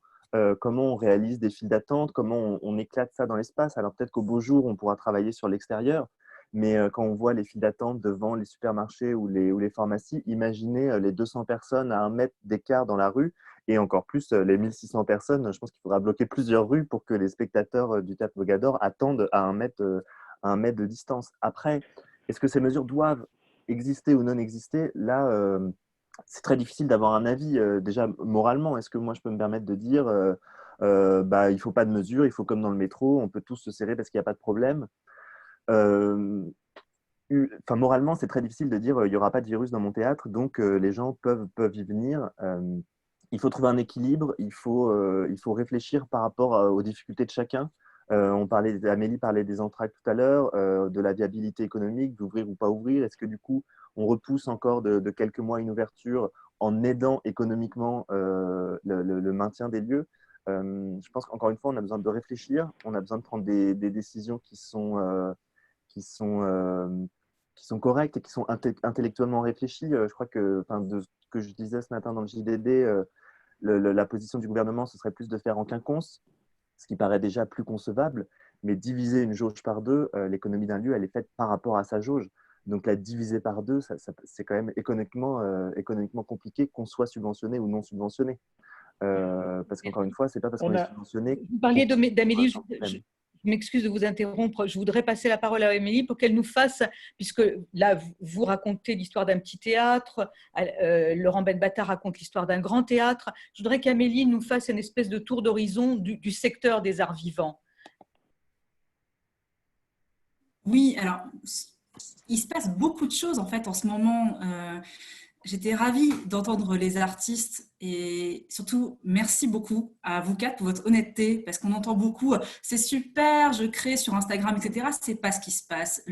Comment on réalise des files d'attente, comment on éclate ça dans l'espace. Alors peut-être qu'au beau jour, on pourra travailler sur l'extérieur, mais quand on voit les files d'attente devant les supermarchés ou les pharmacies, imaginez les 200 personnes à 1 mètre d'écart dans la rue, et encore plus les 1600 personnes. Je pense qu'il faudra bloquer plusieurs rues pour que les spectateurs du Théâtre Mogador attendent à 1 mètre de distance. Après, est-ce que ces mesures doivent exister ou non exister? Là, c'est très difficile d'avoir un avis. Déjà, moralement, est-ce que moi, je peux me permettre de dire il ne faut pas de mesures, il faut comme dans le métro, on peut tous se serrer parce qu'il n'y a pas de problème. Moralement, c'est très difficile de dire il n'y aura pas de virus dans mon théâtre, donc les gens peuvent y venir. Il faut trouver un équilibre, il faut réfléchir par rapport aux difficultés de chacun. Amélie parlait des entractes tout à l'heure, de la viabilité économique, d'ouvrir ou pas ouvrir. Est-ce que du coup, on repousse encore de quelques mois une ouverture en aidant économiquement le maintien des lieux? Je pense qu'encore une fois, on a besoin de réfléchir, on a besoin de prendre des décisions qui sont correctes et qui sont intellectuellement réfléchies. Je crois que, de ce que je disais ce matin dans le JDD, la position du gouvernement, ce serait plus de faire en quinconce, ce qui paraît déjà plus concevable, mais diviser une jauge par deux, l'économie d'un lieu, elle est faite par rapport à sa jauge. Donc la diviser par deux, c'est quand même économiquement compliqué, qu'on soit subventionné ou non subventionné. Parce qu'encore une fois, c'est pas parce qu'on est subventionné. Vous parliez d'Amélie, je m'excuse de vous interrompre, je voudrais passer la parole à Amélie pour qu'elle nous fasse, puisque là, vous racontez l'histoire d'un petit théâtre, Laurent Benbatta raconte l'histoire d'un grand théâtre. Je voudrais qu'Amélie nous fasse une espèce de tour d'horizon du secteur des arts vivants. Oui, alors, il se passe beaucoup de choses en fait en ce moment. J'étais ravie d'entendre les artistes et surtout, merci beaucoup à vous quatre pour votre honnêteté parce qu'on entend beaucoup « c'est super, je crée sur Instagram, etc. » C'est pas ce qui se passe.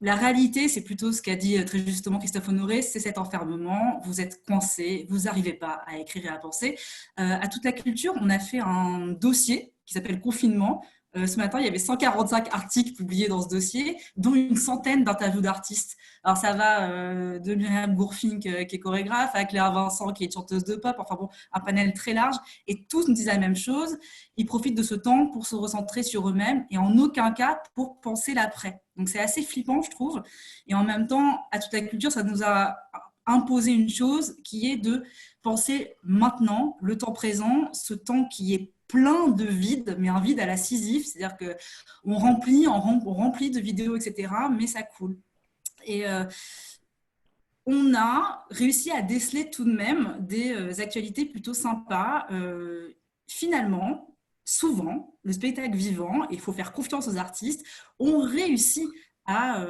La réalité, c'est plutôt ce qu'a dit très justement Christophe Honoré, c'est cet enfermement, vous êtes coincé, vous n'arrivez pas à écrire et à penser. À toute la culture, on a fait un dossier qui s'appelle « Confinement ». Ce matin, il y avait 145 articles publiés dans ce dossier, dont une centaine d'interviews d'artistes. Alors, ça va de Myriam Gourfink, qui est chorégraphe, à Claire Vincent, qui est chanteuse de pop. Enfin bon, un panel très large. Et tous nous disent la même chose. Ils profitent de ce temps pour se recentrer sur eux-mêmes et en aucun cas pour penser l'après. Donc, c'est assez flippant, je trouve. Et en même temps, à toute la culture, ça nous a imposé une chose qui est de penser maintenant, le temps présent, ce temps qui est plein de vide, mais un vide à la Sisyphe, c'est-à-dire qu'on remplit, on remplit de vidéos, etc., mais ça coule. Et on a réussi à déceler tout de même des actualités plutôt sympas. Finalement, souvent, le spectacle vivant, et il faut faire confiance aux artistes, ont réussi à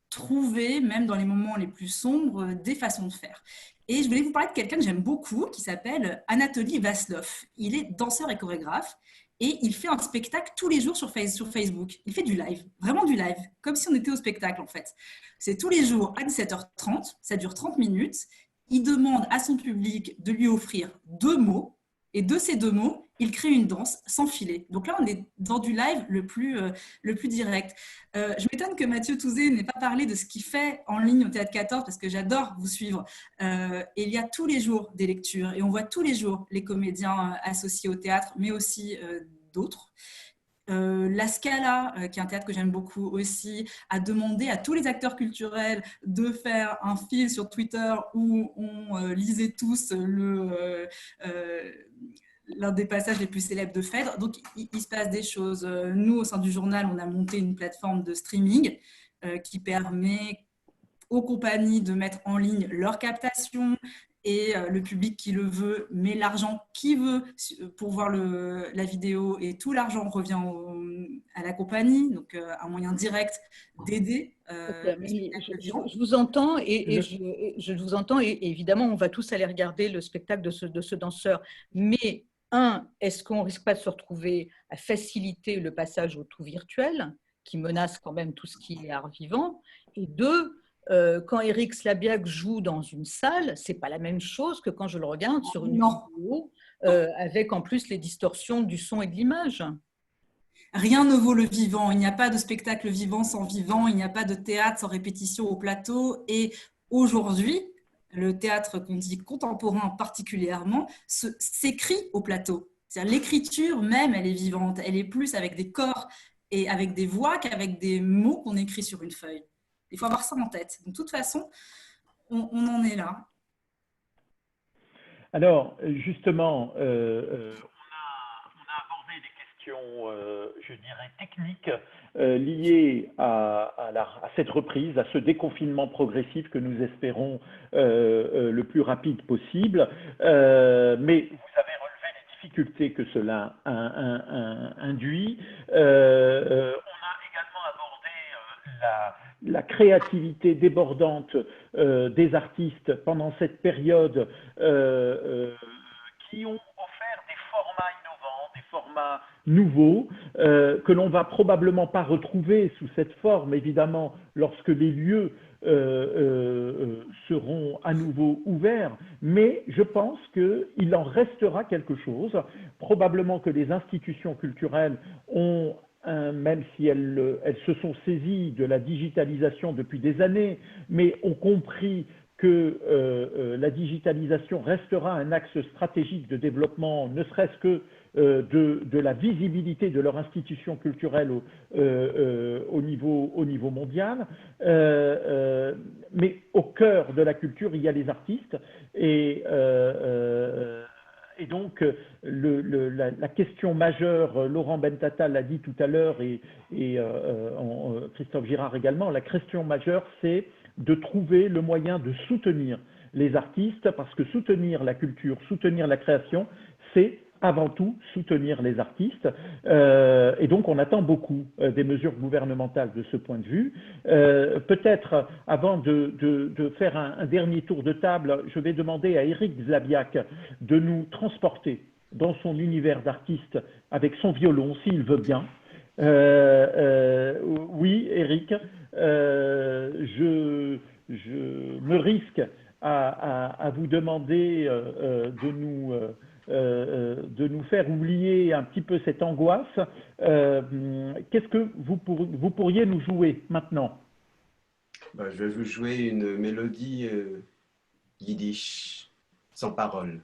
trouver, même dans les moments les plus sombres, des façons de faire. Et je voulais vous parler de quelqu'un que j'aime beaucoup, qui s'appelle Anatoly Vaslov. Il est danseur et chorégraphe, et il fait un spectacle tous les jours sur Facebook. Il fait du live, vraiment du live, comme si on était au spectacle en fait. C'est tous les jours à 17h30, ça dure 30 minutes. Il demande à son public de lui offrir 2 mots, et de ces 2 mots, il crée une danse sans filet. Donc là, on est dans du live le plus direct. Je m'étonne que Mathieu Touzé n'ait pas parlé de ce qu'il fait en ligne au Théâtre 14, parce que j'adore vous suivre. Et il y a tous les jours des lectures, et on voit tous les jours les comédiens associés au théâtre, mais aussi d'autres. La Scala, qui est un théâtre que j'aime beaucoup aussi, a demandé à tous les acteurs culturels de faire un fil sur Twitter où on lisait tous l'un des passages les plus célèbres de Phèdre. Donc, il se passe des choses. Nous, au sein du journal, on a monté une plateforme de streaming qui permet aux compagnies de mettre en ligne leurs captations et le public qui le veut met l'argent qu'il veut pour voir la vidéo et tout l'argent revient à la compagnie, donc un moyen direct d'aider le spectacle vivant. Je vous entends je vous entends et évidemment on va tous aller regarder le spectacle de ce danseur. Mais est-ce qu'on ne risque pas de se retrouver à faciliter le passage au tout virtuel qui menace quand même tout ce qui est art vivant? Et deux, quand Éric Slabiak joue dans une salle, ce n'est pas la même chose que quand je le regarde sur une vidéo avec en plus les distorsions du son et de l'image. Rien ne vaut le vivant. Il n'y a pas de spectacle vivant sans vivant. Il n'y a pas de théâtre sans répétition au plateau. Et aujourd'hui, le théâtre qu'on dit contemporain particulièrement s'écrit au plateau. C'est-à-dire l'écriture même, elle est vivante. Elle est plus avec des corps et avec des voix qu'avec des mots qu'on écrit sur une feuille. Il faut avoir ça en tête. De toute façon, on en est là. Alors, justement, on a abordé des questions, je dirais, techniques liées à cette reprise, à ce déconfinement progressif que nous espérons le plus rapide possible. Mais vous avez relevé les difficultés que cela induit. On a également abordé la créativité débordante des artistes pendant cette période qui ont offert des formats innovants, des formats nouveaux que l'on va probablement pas retrouver sous cette forme, évidemment, lorsque les lieux seront à nouveau ouverts, mais je pense qu'il en restera quelque chose. Probablement que les institutions culturelles ont même si elles se sont saisies de la digitalisation depuis des années, mais ont compris que la digitalisation restera un axe stratégique de développement, ne serait-ce que de la visibilité de leur institution culturelle au niveau mondial. Mais au cœur de la culture, il y a les artistes. Et donc, la question majeure, Laurent Bentata l'a dit tout à l'heure et Christophe Girard également, la question majeure, c'est de trouver le moyen de soutenir les artistes, parce que soutenir la culture, soutenir la création, c'est avant tout soutenir les artistes. Et donc, on attend beaucoup des mesures gouvernementales de ce point de vue. Peut-être, avant de faire un dernier tour de table, je vais demander à Éric Slabiak de nous transporter dans son univers d'artiste avec son violon, s'il veut bien. Oui, Éric, je me risque à vous demander de nous faire oublier un petit peu cette angoisse. Qu'est-ce que vous pourriez nous jouer maintenant? Je vais vous jouer une mélodie yiddish, sans parole.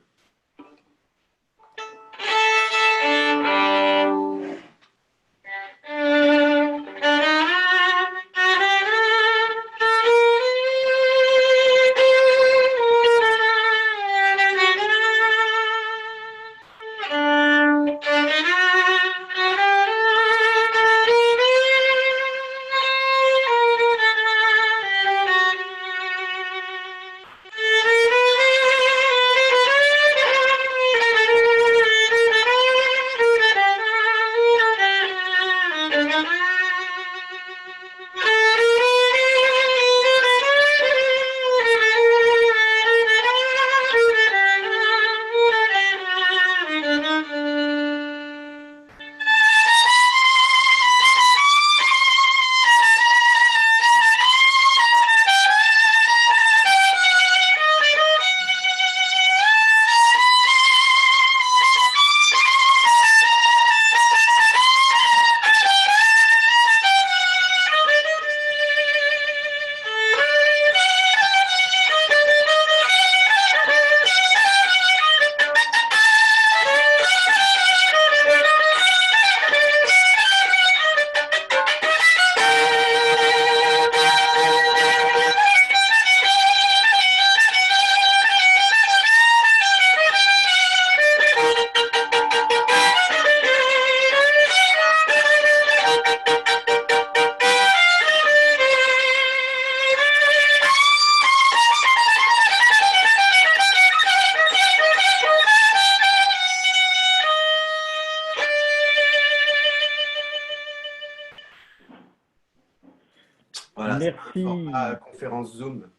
Merci. Format conférence Zoom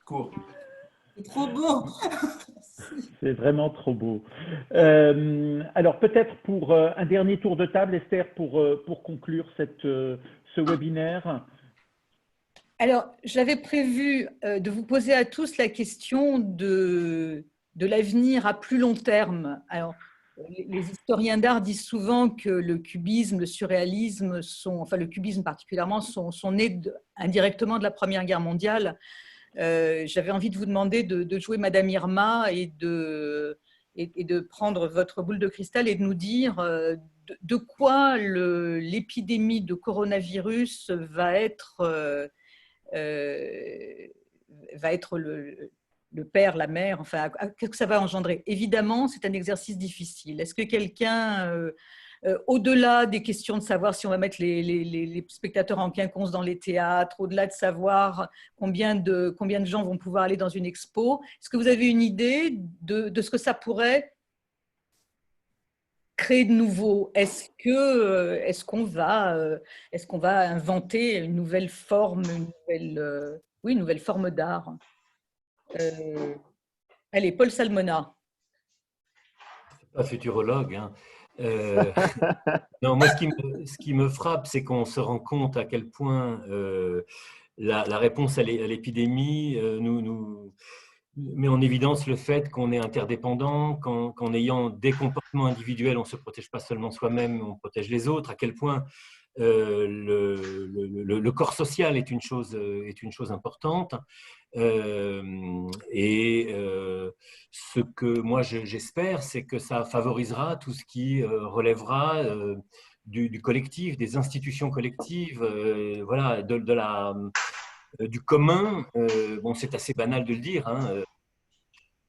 court. C'est trop beau. C'est vraiment trop beau. Alors peut-être pour un dernier tour de table, Esther, pour conclure ce webinaire. Alors, j'avais prévu de vous poser à tous la question de l'avenir à plus long terme. Alors, les historiens d'art disent souvent que le cubisme, le surréalisme, enfin le cubisme particulièrement, sont nés indirectement de la Première Guerre mondiale. J'avais envie de vous demander de jouer Madame Irma et de prendre votre boule de cristal et de nous dire de quoi l'épidémie de coronavirus va être le père, la mère, enfin, qu'est-ce que ça va engendrer? Évidemment, c'est un exercice difficile. Est-ce que quelqu'un, au-delà des questions de savoir si on va mettre les spectateurs en quinconce dans les théâtres, au-delà de savoir combien de gens vont pouvoir aller dans une expo, est-ce que vous avez une idée de ce que ça pourrait créer de nouveau? Est-ce qu'on va inventer une nouvelle forme, une nouvelle forme d'art? Allez, Paul Salmona. Pas futurologue, hein. Non, moi, ce qui me frappe, c'est qu'on se rend compte à quel point la réponse à l'épidémie nous met en évidence le fait qu'on est interdépendant, qu'en ayant des comportements individuels, on ne se protège pas seulement soi-même, on protège les autres, à quel point le corps social est une chose importante. Ce que moi j'espère, c'est que ça favorisera tout ce qui relèvera du collectif, des institutions collectives, voilà, du commun. Bon, c'est assez banal de le dire, hein.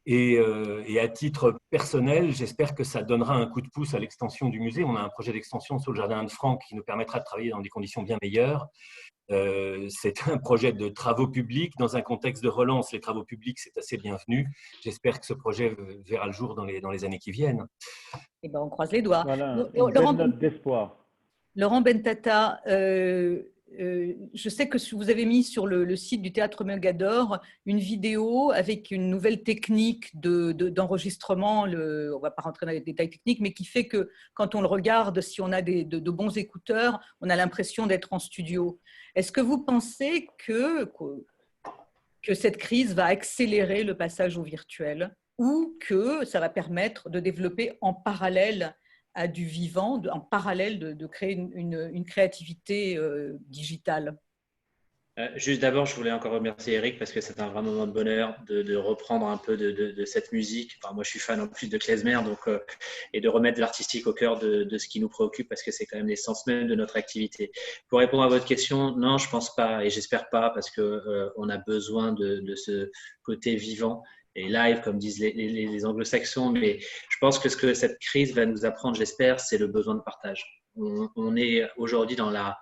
Et à titre personnel, j'espère que ça donnera un coup de pouce à l'extension du musée. On a un projet d'extension sur le jardin Anne-Franck qui nous permettra de travailler dans des conditions bien meilleures. C'est un projet de travaux publics. Dans un contexte de relance, les travaux publics, c'est assez bienvenu. J'espère que ce projet verra le jour dans les années qui viennent. Eh ben, on croise les doigts. Voilà, une belle note d'espoir. Laurent Bentata, je sais que vous avez mis sur le site du Théâtre Mogador une vidéo avec une nouvelle technique d'enregistrement. On ne va pas rentrer dans les détails techniques, mais qui fait que quand on le regarde, si on a de bons écouteurs, on a l'impression d'être en studio. Est-ce que vous pensez que cette crise va accélérer le passage au virtuel ou que ça va permettre de développer en parallèle à du vivant, en parallèle de créer une créativité digitale? Juste d'abord, je voulais encore remercier Eric parce que c'est un vrai moment de bonheur de reprendre un peu de cette musique. Enfin, moi, je suis fan en plus de klezmer, donc, et de remettre de l'artistique au cœur de ce qui nous préoccupe parce que c'est quand même l'essence même de notre activité. Pour répondre à votre question, non, je pense pas et j'espère pas parce que on a besoin de ce côté vivant et live, comme disent les anglo-saxons, mais je pense que ce que cette crise va nous apprendre, j'espère, c'est le besoin de partage. On est aujourd'hui dans la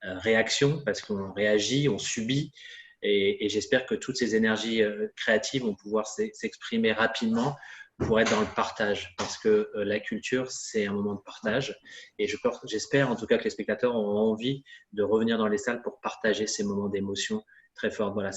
réaction parce qu'on réagit, on subit et j'espère que toutes ces énergies créatives vont pouvoir s'exprimer rapidement pour être dans le partage parce que la culture, c'est un moment de partage et j'espère en tout cas que les spectateurs auront envie de revenir dans les salles pour partager ces moments d'émotion très forts. Voilà,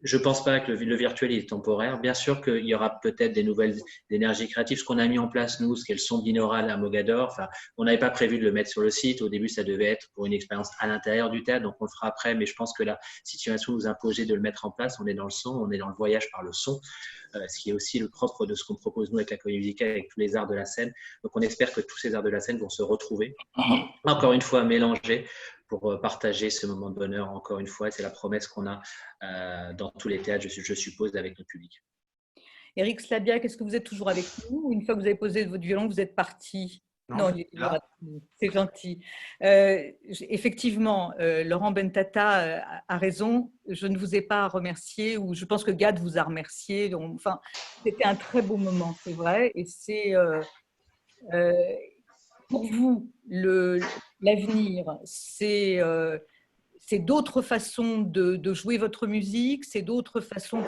je ne pense pas que le virtuel est temporaire. Bien sûr qu'il y aura peut-être des nouvelles énergies créatives. Ce qu'on a mis en place, nous, ce qu'est le son binaural à Mogador, enfin, on n'avait pas prévu de le mettre sur le site. Au début, ça devait être pour une expérience à l'intérieur du théâtre, donc on le fera après. Mais je pense que la situation nous imposait de le mettre en place. On est dans le son, on est dans le voyage par le son, ce qui est aussi le propre de ce qu'on propose, nous, avec la comédie musicale, avec tous les arts de la scène. Donc, on espère que tous ces arts de la scène vont se retrouver, encore une fois, mélangés, pour partager ce moment de bonheur, encore une fois. C'est la promesse qu'on a dans tous les théâtres, je suppose, avec notre public. Éric Slabiak, est-ce que vous êtes toujours avec nous? Une fois que vous avez posé votre violon, vous êtes parti? Non, il est toujours là. C'est gentil. Effectivement, Laurent Bentata a raison. Je ne vous ai pas remercié, ou je pense que Gad vous a remercié. Donc, enfin, c'était un très beau moment, c'est vrai. Et c'est pour vous, l'avenir, c'est d'autres façons de jouer votre musique, c'est d'autres façons,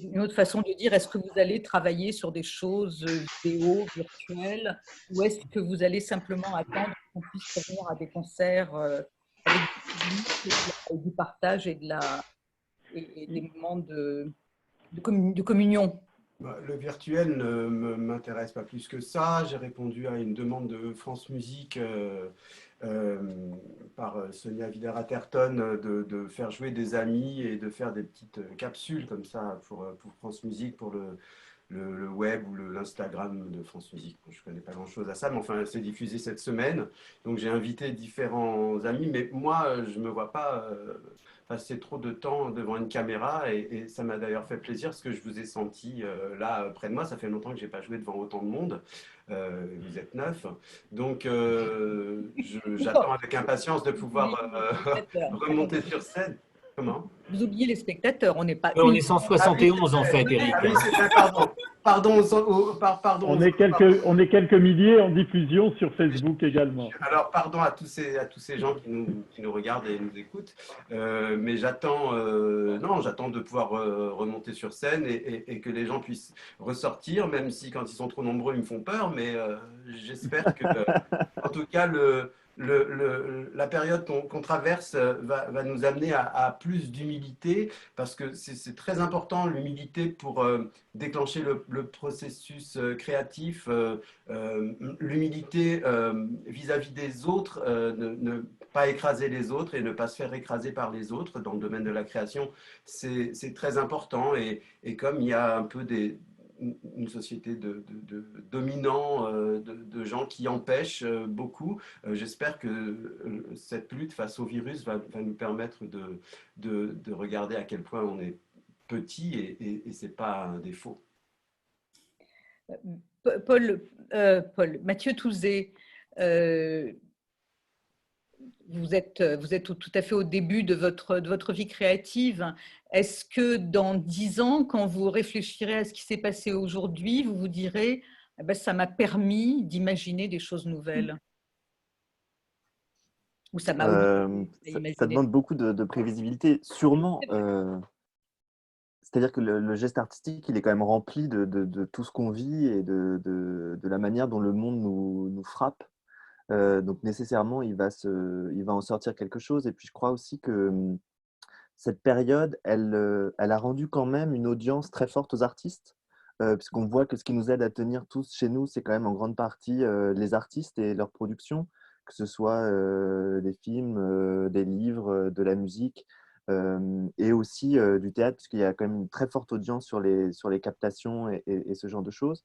une autre façon de dire, est-ce que vous allez travailler sur des choses vidéo, virtuelles, ou est-ce que vous allez simplement attendre qu'on puisse revenir à des concerts avec des publics du partage et des moments de communion. Le virtuel ne m'intéresse pas plus que ça. J'ai répondu à une demande de France Musique par Sonia Villers-Atherton de faire jouer des amis et de faire des petites capsules comme ça pour France Musique, pour le web ou l'Instagram de France Musique. Je ne connais pas grand-chose à ça, mais enfin, c'est diffusé cette semaine. Donc, j'ai invité différents amis, mais moi, je ne me vois pas passer trop de temps devant une caméra et ça m'a d'ailleurs fait plaisir parce que je vous ai senti là près de moi. Ça fait longtemps que je n'ai pas joué devant autant de monde. Vous êtes 9. Donc, j'attends avec impatience de pouvoir remonter sur scène. Comment ? Vous oubliez les spectateurs, on n'est pas... On est 171 en fait, Eric. Ah oui, c'est vrai, pardon. Pardon. On est quelques milliers en diffusion sur Facebook également. Alors, pardon à tous ces gens qui nous regardent et nous écoutent, mais j'attends de pouvoir remonter sur scène et que les gens puissent ressortir, même si quand ils sont trop nombreux, ils me font peur, mais j'espère que, en tout cas, la période qu'on traverse va nous amener à plus d'humilité, parce que c'est très important, l'humilité, pour déclencher le processus créatif, l'humilité vis-à-vis des autres, ne pas écraser les autres et ne pas se faire écraser par les autres dans le domaine de la création, c'est très important. Et comme il y a un peu une société de dominants, de gens qui empêchent beaucoup. J'espère que cette lutte face au virus va nous permettre de regarder à quel point on est petit et ce n'est pas un défaut. Mathieu Touzé, vous êtes tout à fait au début de votre vie créative. Est-ce que dans 10 ans, quand vous réfléchirez à ce qui s'est passé aujourd'hui, vous vous direz eh ben, ça m'a permis d'imaginer des choses nouvelles? Ou ça m'a obligé ça demande beaucoup de prévisibilité, sûrement. C'est-à-dire que le geste artistique, il est quand même rempli de tout ce qu'on vit et de la manière dont le monde nous frappe. Donc nécessairement, il va en sortir quelque chose. Et puis je crois aussi que cette période, elle a rendu quand même une audience très forte aux artistes, puisqu'on voit que ce qui nous aide à tenir tous chez nous, c'est quand même en grande partie les artistes et leur production, que ce soit des films, des livres, de la musique, et aussi du théâtre, puisqu'il y a quand même une très forte audience sur les captations et ce genre de choses.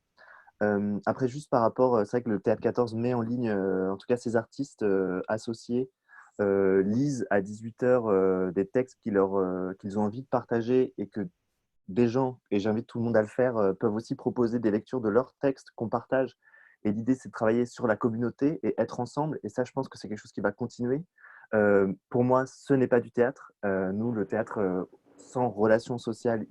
Après, juste par rapport, c'est vrai que le Théâtre 14 met en ligne, en tout cas ces artistes associés, lisent à 18h des textes qu'ils ont envie de partager et que des gens, et j'invite tout le monde à le faire, peuvent aussi proposer des lectures de leurs textes qu'on partage. Et l'idée, c'est de travailler sur la communauté et être ensemble. Et ça, je pense que c'est quelque chose qui va continuer. Pour moi, ce n'est pas du théâtre. Nous, le théâtre sans relation sociale,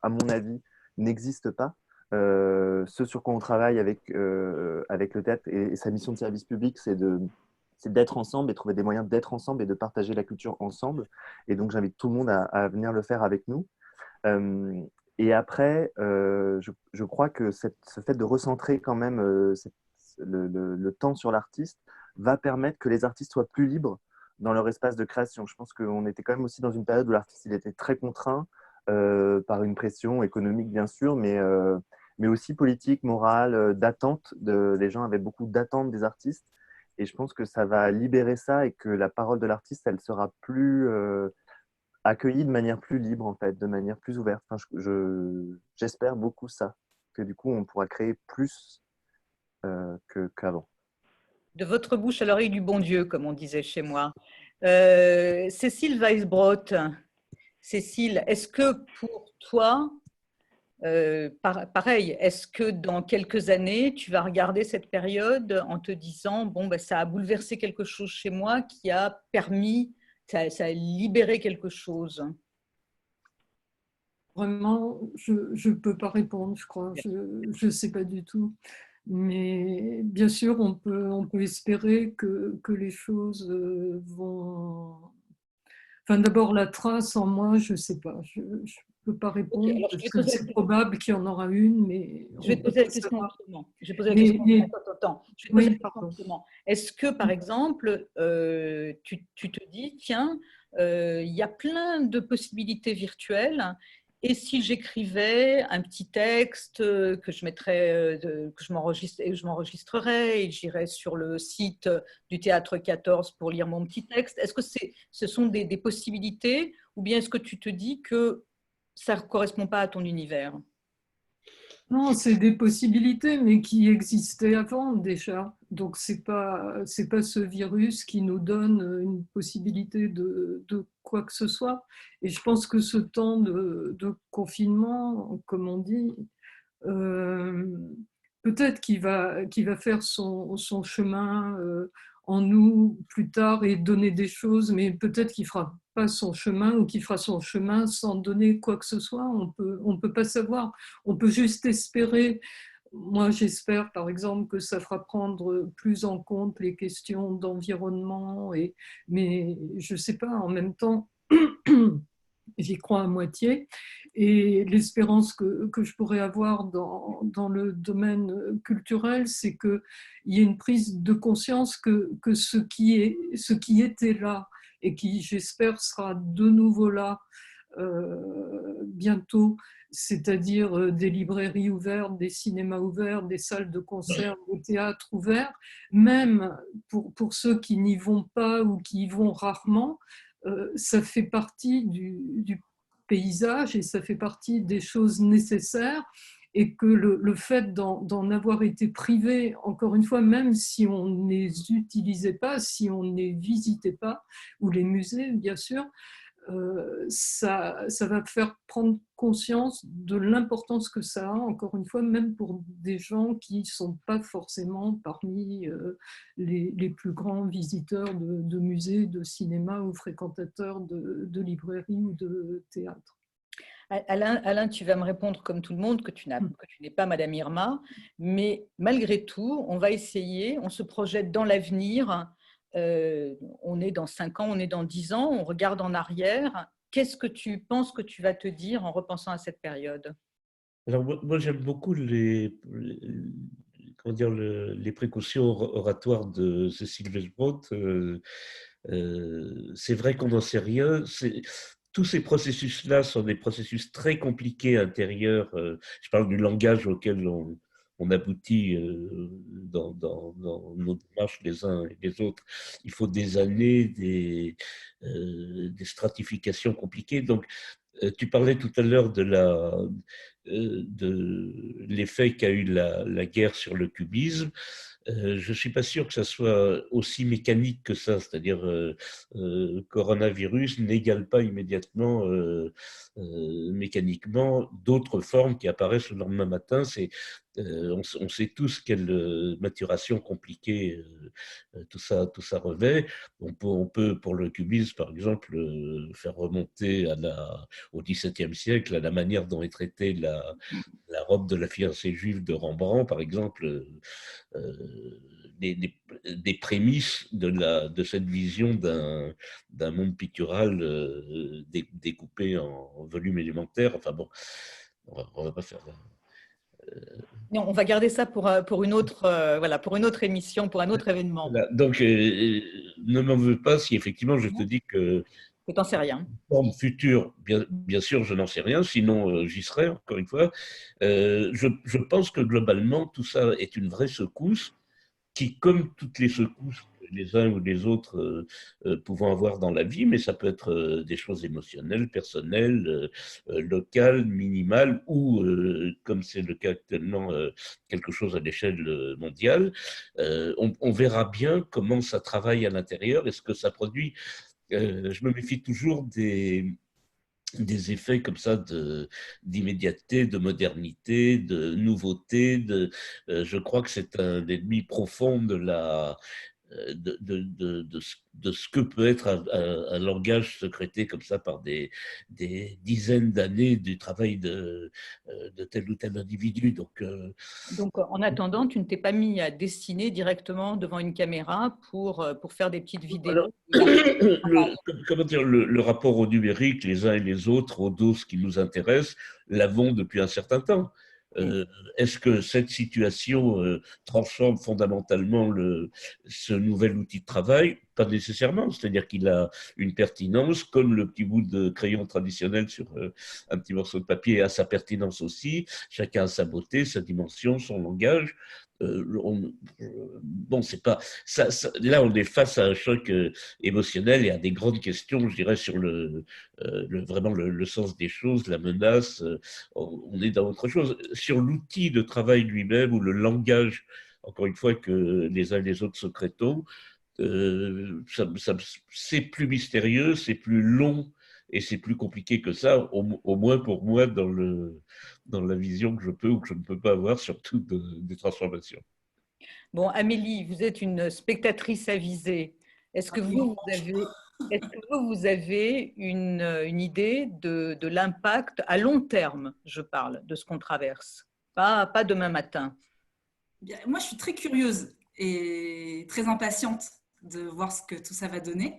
à mon avis, n'existe pas. Ce sur quoi on travaille avec le théâtre et sa mission de service public, c'est d'être ensemble et trouver des moyens d'être ensemble et de partager la culture ensemble. Et donc, j'invite tout le monde à venir le faire avec nous. Et après, je crois que ce fait de recentrer quand même le temps sur l'artiste va permettre que les artistes soient plus libres dans leur espace de création. Je pense qu'on était quand même aussi dans une période où l'artiste il était très contraint par une pression économique, bien sûr, mais aussi politique, morale, d'attente. Les gens avaient beaucoup d'attentes des artistes. Et je pense que ça va libérer ça et que la parole de l'artiste, elle sera plus accueillie de manière plus libre, en fait, de manière plus ouverte. Enfin, j'espère beaucoup ça, que du coup, on pourra créer plus qu'avant. De votre bouche à l'oreille du bon Dieu, comme on disait chez moi. Cécile Weisbrot, Cécile, est-ce que pour toi, pareil, est-ce que dans quelques années, tu vas regarder cette période en te disant, bon, ben, ça a bouleversé quelque chose chez moi qui a permis, ça a libéré quelque chose? Vraiment, je ne peux pas répondre, je crois. Je ne sais pas du tout. Mais bien sûr, on peut espérer que les choses vont... Enfin, d'abord, la trace en moi, je ne sais pas. Je ne peux pas répondre. Okay, parce que c'est probable qu'il y en aura une, mais... Je vais te poser la question autrement. Je vais poser la question autrement. Je vais te poser la question autrement. Est-ce que, par exemple, tu te dis, tiens, il y a plein de possibilités virtuelles. Et si j'écrivais un petit texte que je mettrais, que je m'enregistrerais et j'irais sur le site du Théâtre 14 pour lire mon petit texte, est-ce que ce sont des possibilités ou bien est-ce que tu te dis que ça ne correspond pas à ton univers? Non, c'est des possibilités, mais qui existaient avant déjà. Donc, c'est pas ce virus qui nous donne une possibilité de quoi que ce soit. Et je pense que ce temps de confinement, comme on dit, euh, peut-être qu'il va faire son chemin en nous plus tard et donner des choses, mais peut-être qu'il fera pas son chemin ou qu'il fera son chemin sans donner quoi que ce soit. On peut pas savoir. On peut juste espérer. Moi, j'espère, par exemple, que ça fera prendre plus en compte les questions d'environnement. Mais je sais pas, en même temps, j'y crois à moitié. Et l'espérance que je pourrais avoir dans le domaine culturel, c'est qu'il y ait une prise de conscience que ce qui était là et qui, j'espère, sera de nouveau là bientôt, c'est-à-dire des librairies ouvertes, des cinémas ouverts, des salles de concert, des théâtres ouverts, même pour ceux qui n'y vont pas ou qui y vont rarement, ça fait partie du paysage et ça fait partie des choses nécessaires et que le fait d'en avoir été privé, encore une fois, même si on ne les utilisait pas, si on ne les visitait pas, ou les musées, bien sûr, ça va faire prendre conscience de l'importance que ça a, encore une fois, même pour des gens qui ne sont pas forcément parmi les plus grands visiteurs de musées, de cinéma ou fréquentateurs de librairies ou de théâtre. Alain, tu vas me répondre comme tout le monde que tu n'es pas Madame Irma, mais malgré tout, on va essayer, on se projette dans l'avenir. On est dans 5 ans, on est dans 10 ans, on regarde en arrière. Qu'est-ce que tu penses que tu vas te dire en repensant à cette période? Alors, moi j'aime beaucoup comment dire, les précautions oratoires de Cécile Vesbrot. C'est vrai qu'on n'en sait rien. Tous ces processus-là sont des processus très compliqués intérieurs. Je parle du langage auquel on aboutit dans nos démarches les uns et les autres. Il faut des années, des stratifications compliquées. Donc, tu parlais tout à l'heure de l'effet qu'a eu la guerre sur le cubisme. Je ne suis pas sûr que ça soit aussi mécanique que ça, c'est-à-dire coronavirus n'égale pas immédiatement mécaniquement d'autres formes qui apparaissent le lendemain matin. On sait tous quelle maturation compliquée tout ça revêt. On peut, pour le cubisme, par exemple, faire remonter au XVIIe siècle à la manière dont est traitée la robe de la fiancée juive de Rembrandt, par exemple, des prémices de cette vision d'un monde pictural découpé en volumes élémentaires. Enfin bon, on va pas faire... Non, on va garder ça pour une autre émission, pour un autre événement. Voilà. Donc, ne m'en veux pas si effectivement je te dis que tu n'en sais rien. Forme future, bien sûr, je n'en sais rien, sinon j'y serais, encore une fois. Je pense que globalement, tout ça est une vraie secousse qui, comme toutes les secousses que les uns ou les autres pouvons avoir dans la vie, mais ça peut être des choses émotionnelles, personnelles, locales, minimales, ou, comme c'est le cas actuellement, quelque chose à l'échelle mondiale. On verra bien comment ça travaille à l'intérieur et ce que ça produit. Je me méfie toujours des effets comme ça d'immédiateté, de modernité, de nouveauté. Je crois que c'est un ennemi profond de ce que peut être un langage secrété comme ça par des dizaines d'années du travail de tel ou tel individu. Donc, en attendant, tu ne t'es pas mis à dessiner directement devant une caméra pour faire des petites vidéos. Alors, comment dire, le rapport au numérique, les uns et les autres, aux doses qui nous intéressent, l'avons depuis un certain temps. Est-ce que cette situation transforme fondamentalement ce nouvel outil de travail? pas nécessairement, c'est-à-dire qu'il a une pertinence, comme le petit bout de crayon traditionnel sur un petit morceau de papier a sa pertinence aussi, chacun a sa beauté, sa dimension, son langage. Bon, c'est pas là, on est face à un choc émotionnel et à des grandes questions, je dirais, sur vraiment le sens des choses, la menace. On est dans autre chose. Sur l'outil de travail lui-même ou le langage, encore une fois, que les uns et les autres secrétons, c'est plus mystérieux, c'est plus long et c'est plus compliqué que ça, au moins pour moi, dans la vision que je peux ou que je ne peux pas avoir, surtout des transformations. Bon, Amélie, vous êtes une spectatrice avisée. Est-ce que vous avez une idée de l'impact à long terme, je parle, de ce qu'on traverse, pas demain matin? Bien, moi, je suis très curieuse et très impatiente de voir ce que tout ça va donner.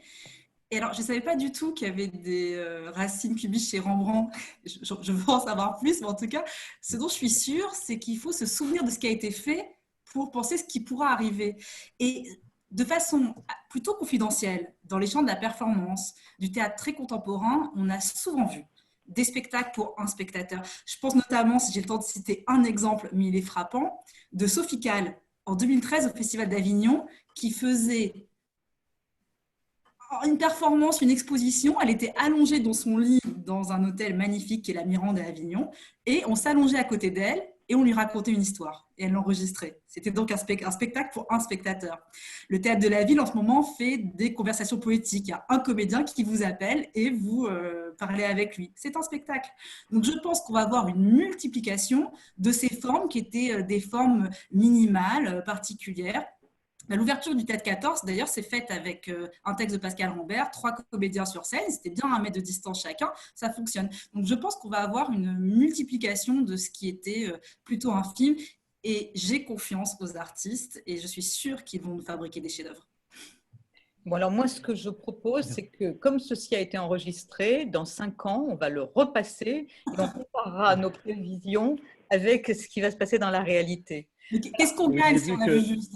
Et alors, je ne savais pas du tout qu'il y avait des racines cubistes chez Rembrandt. Je veux en savoir plus, mais en tout cas, ce dont je suis sûre, c'est qu'il faut se souvenir de ce qui a été fait pour penser ce qui pourra arriver. Et de façon plutôt confidentielle, dans les champs de la performance, du théâtre très contemporain, on a souvent vu des spectacles pour un spectateur. Je pense notamment, si j'ai le temps de citer un exemple, mais il est frappant, de Sophie Calle, en 2013 au Festival d'Avignon, qui faisait une performance, une exposition. Elle était allongée dans son lit dans un hôtel magnifique qui est la Mirande à Avignon, et on s'allongeait à côté d'elle et on lui racontait une histoire et elle l'enregistrait. C'était donc un spectacle pour un spectateur. Le Théâtre de la Ville en ce moment fait des conversations poétiques. Il y a un comédien qui vous appelle et vous parlez avec lui. C'est un spectacle. Donc je pense qu'on va avoir une multiplication de ces formes qui étaient des formes minimales, particulières. L'ouverture du Théâtre 14, d'ailleurs, c'est faite avec un texte de Pascal Rambert, 3 comédiens sur scène, c'était bien 1 mètre de distance chacun, ça fonctionne. Donc je pense qu'on va avoir une multiplication de ce qui était plutôt un film, et j'ai confiance aux artistes, et je suis sûre qu'ils vont nous fabriquer des chefs-d'œuvre. Bon, alors moi, ce que je propose, c'est que comme ceci a été enregistré, dans 5 ans, on va le repasser et on comparera nos prévisions avec ce qui va se passer dans la réalité. Qu'est-ce qu'on gagne si on a vu juste?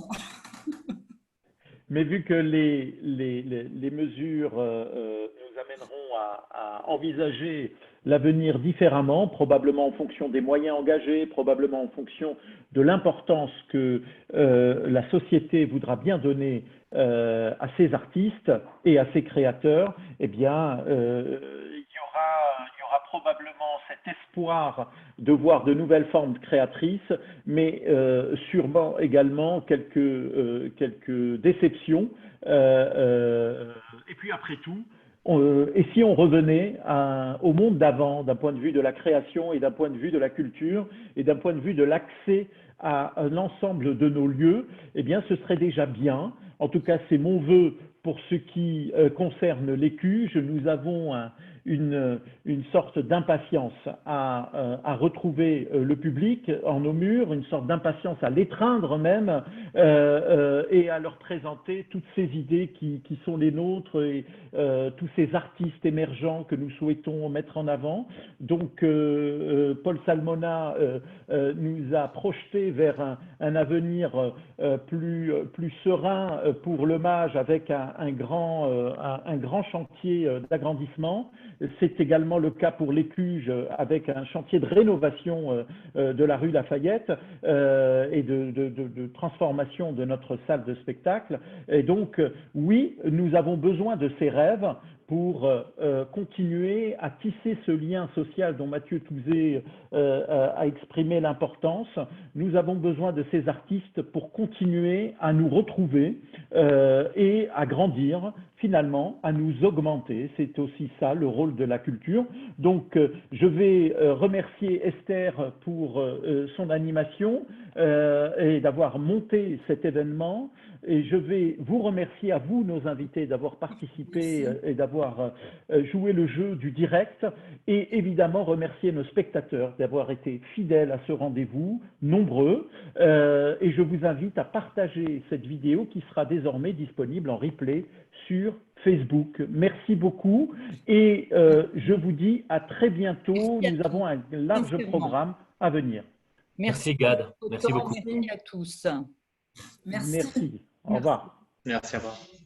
Mais vu que les mesures nous amèneront à envisager l'avenir différemment, probablement en fonction des moyens engagés, probablement en fonction de l'importance que la société voudra bien donner à ses artistes et à ses créateurs, eh bien, il y aura probablement cet espoir de voir de nouvelles formes créatrices, mais sûrement également quelques déceptions. Et puis après tout, et si on revenait au monde d'avant, d'un point de vue de la création et d'un point de vue de la culture et d'un point de vue de l'accès à l'ensemble de nos lieux, eh bien ce serait déjà bien. En tout cas, c'est mon vœu pour ce qui concerne l'Écuge. Nous avons une sorte d'impatience à retrouver le public en nos murs, une sorte d'impatience à l'étreindre même, et à leur présenter toutes ces idées qui sont les nôtres et tous ces artistes émergents que nous souhaitons mettre en avant. Donc Paul Salmona nous a projeté vers un avenir plus serein pour le MAJ avec un grand chantier d'agrandissement. C'est également le cas pour l'Écuge avec un chantier de rénovation de la rue Lafayette et de transformation de notre salle de spectacle. Et donc, oui, nous avons besoin de ces rêves pour continuer à tisser ce lien social dont Mathieu Touzé a exprimé l'importance. Nous avons besoin de ces artistes pour continuer à nous retrouver et à grandir, finalement, à nous augmenter. C'est aussi ça, le rôle de la culture. Donc, je vais remercier Esther pour son animation et d'avoir monté cet événement. Et je vais vous remercier à vous, nos invités, d'avoir participé et d'avoir joué le jeu du direct. Et évidemment, remercier nos spectateurs d'avoir été fidèles à ce rendez-vous, nombreux. Et je vous invite à partager cette vidéo qui sera désormais disponible en replay sur Facebook. Merci beaucoup. Et je vous dis à très bientôt. Nous avons un large programme à venir. Merci Gad. Merci beaucoup. Merci à tous. Merci. Merci. Au revoir. Merci, au revoir.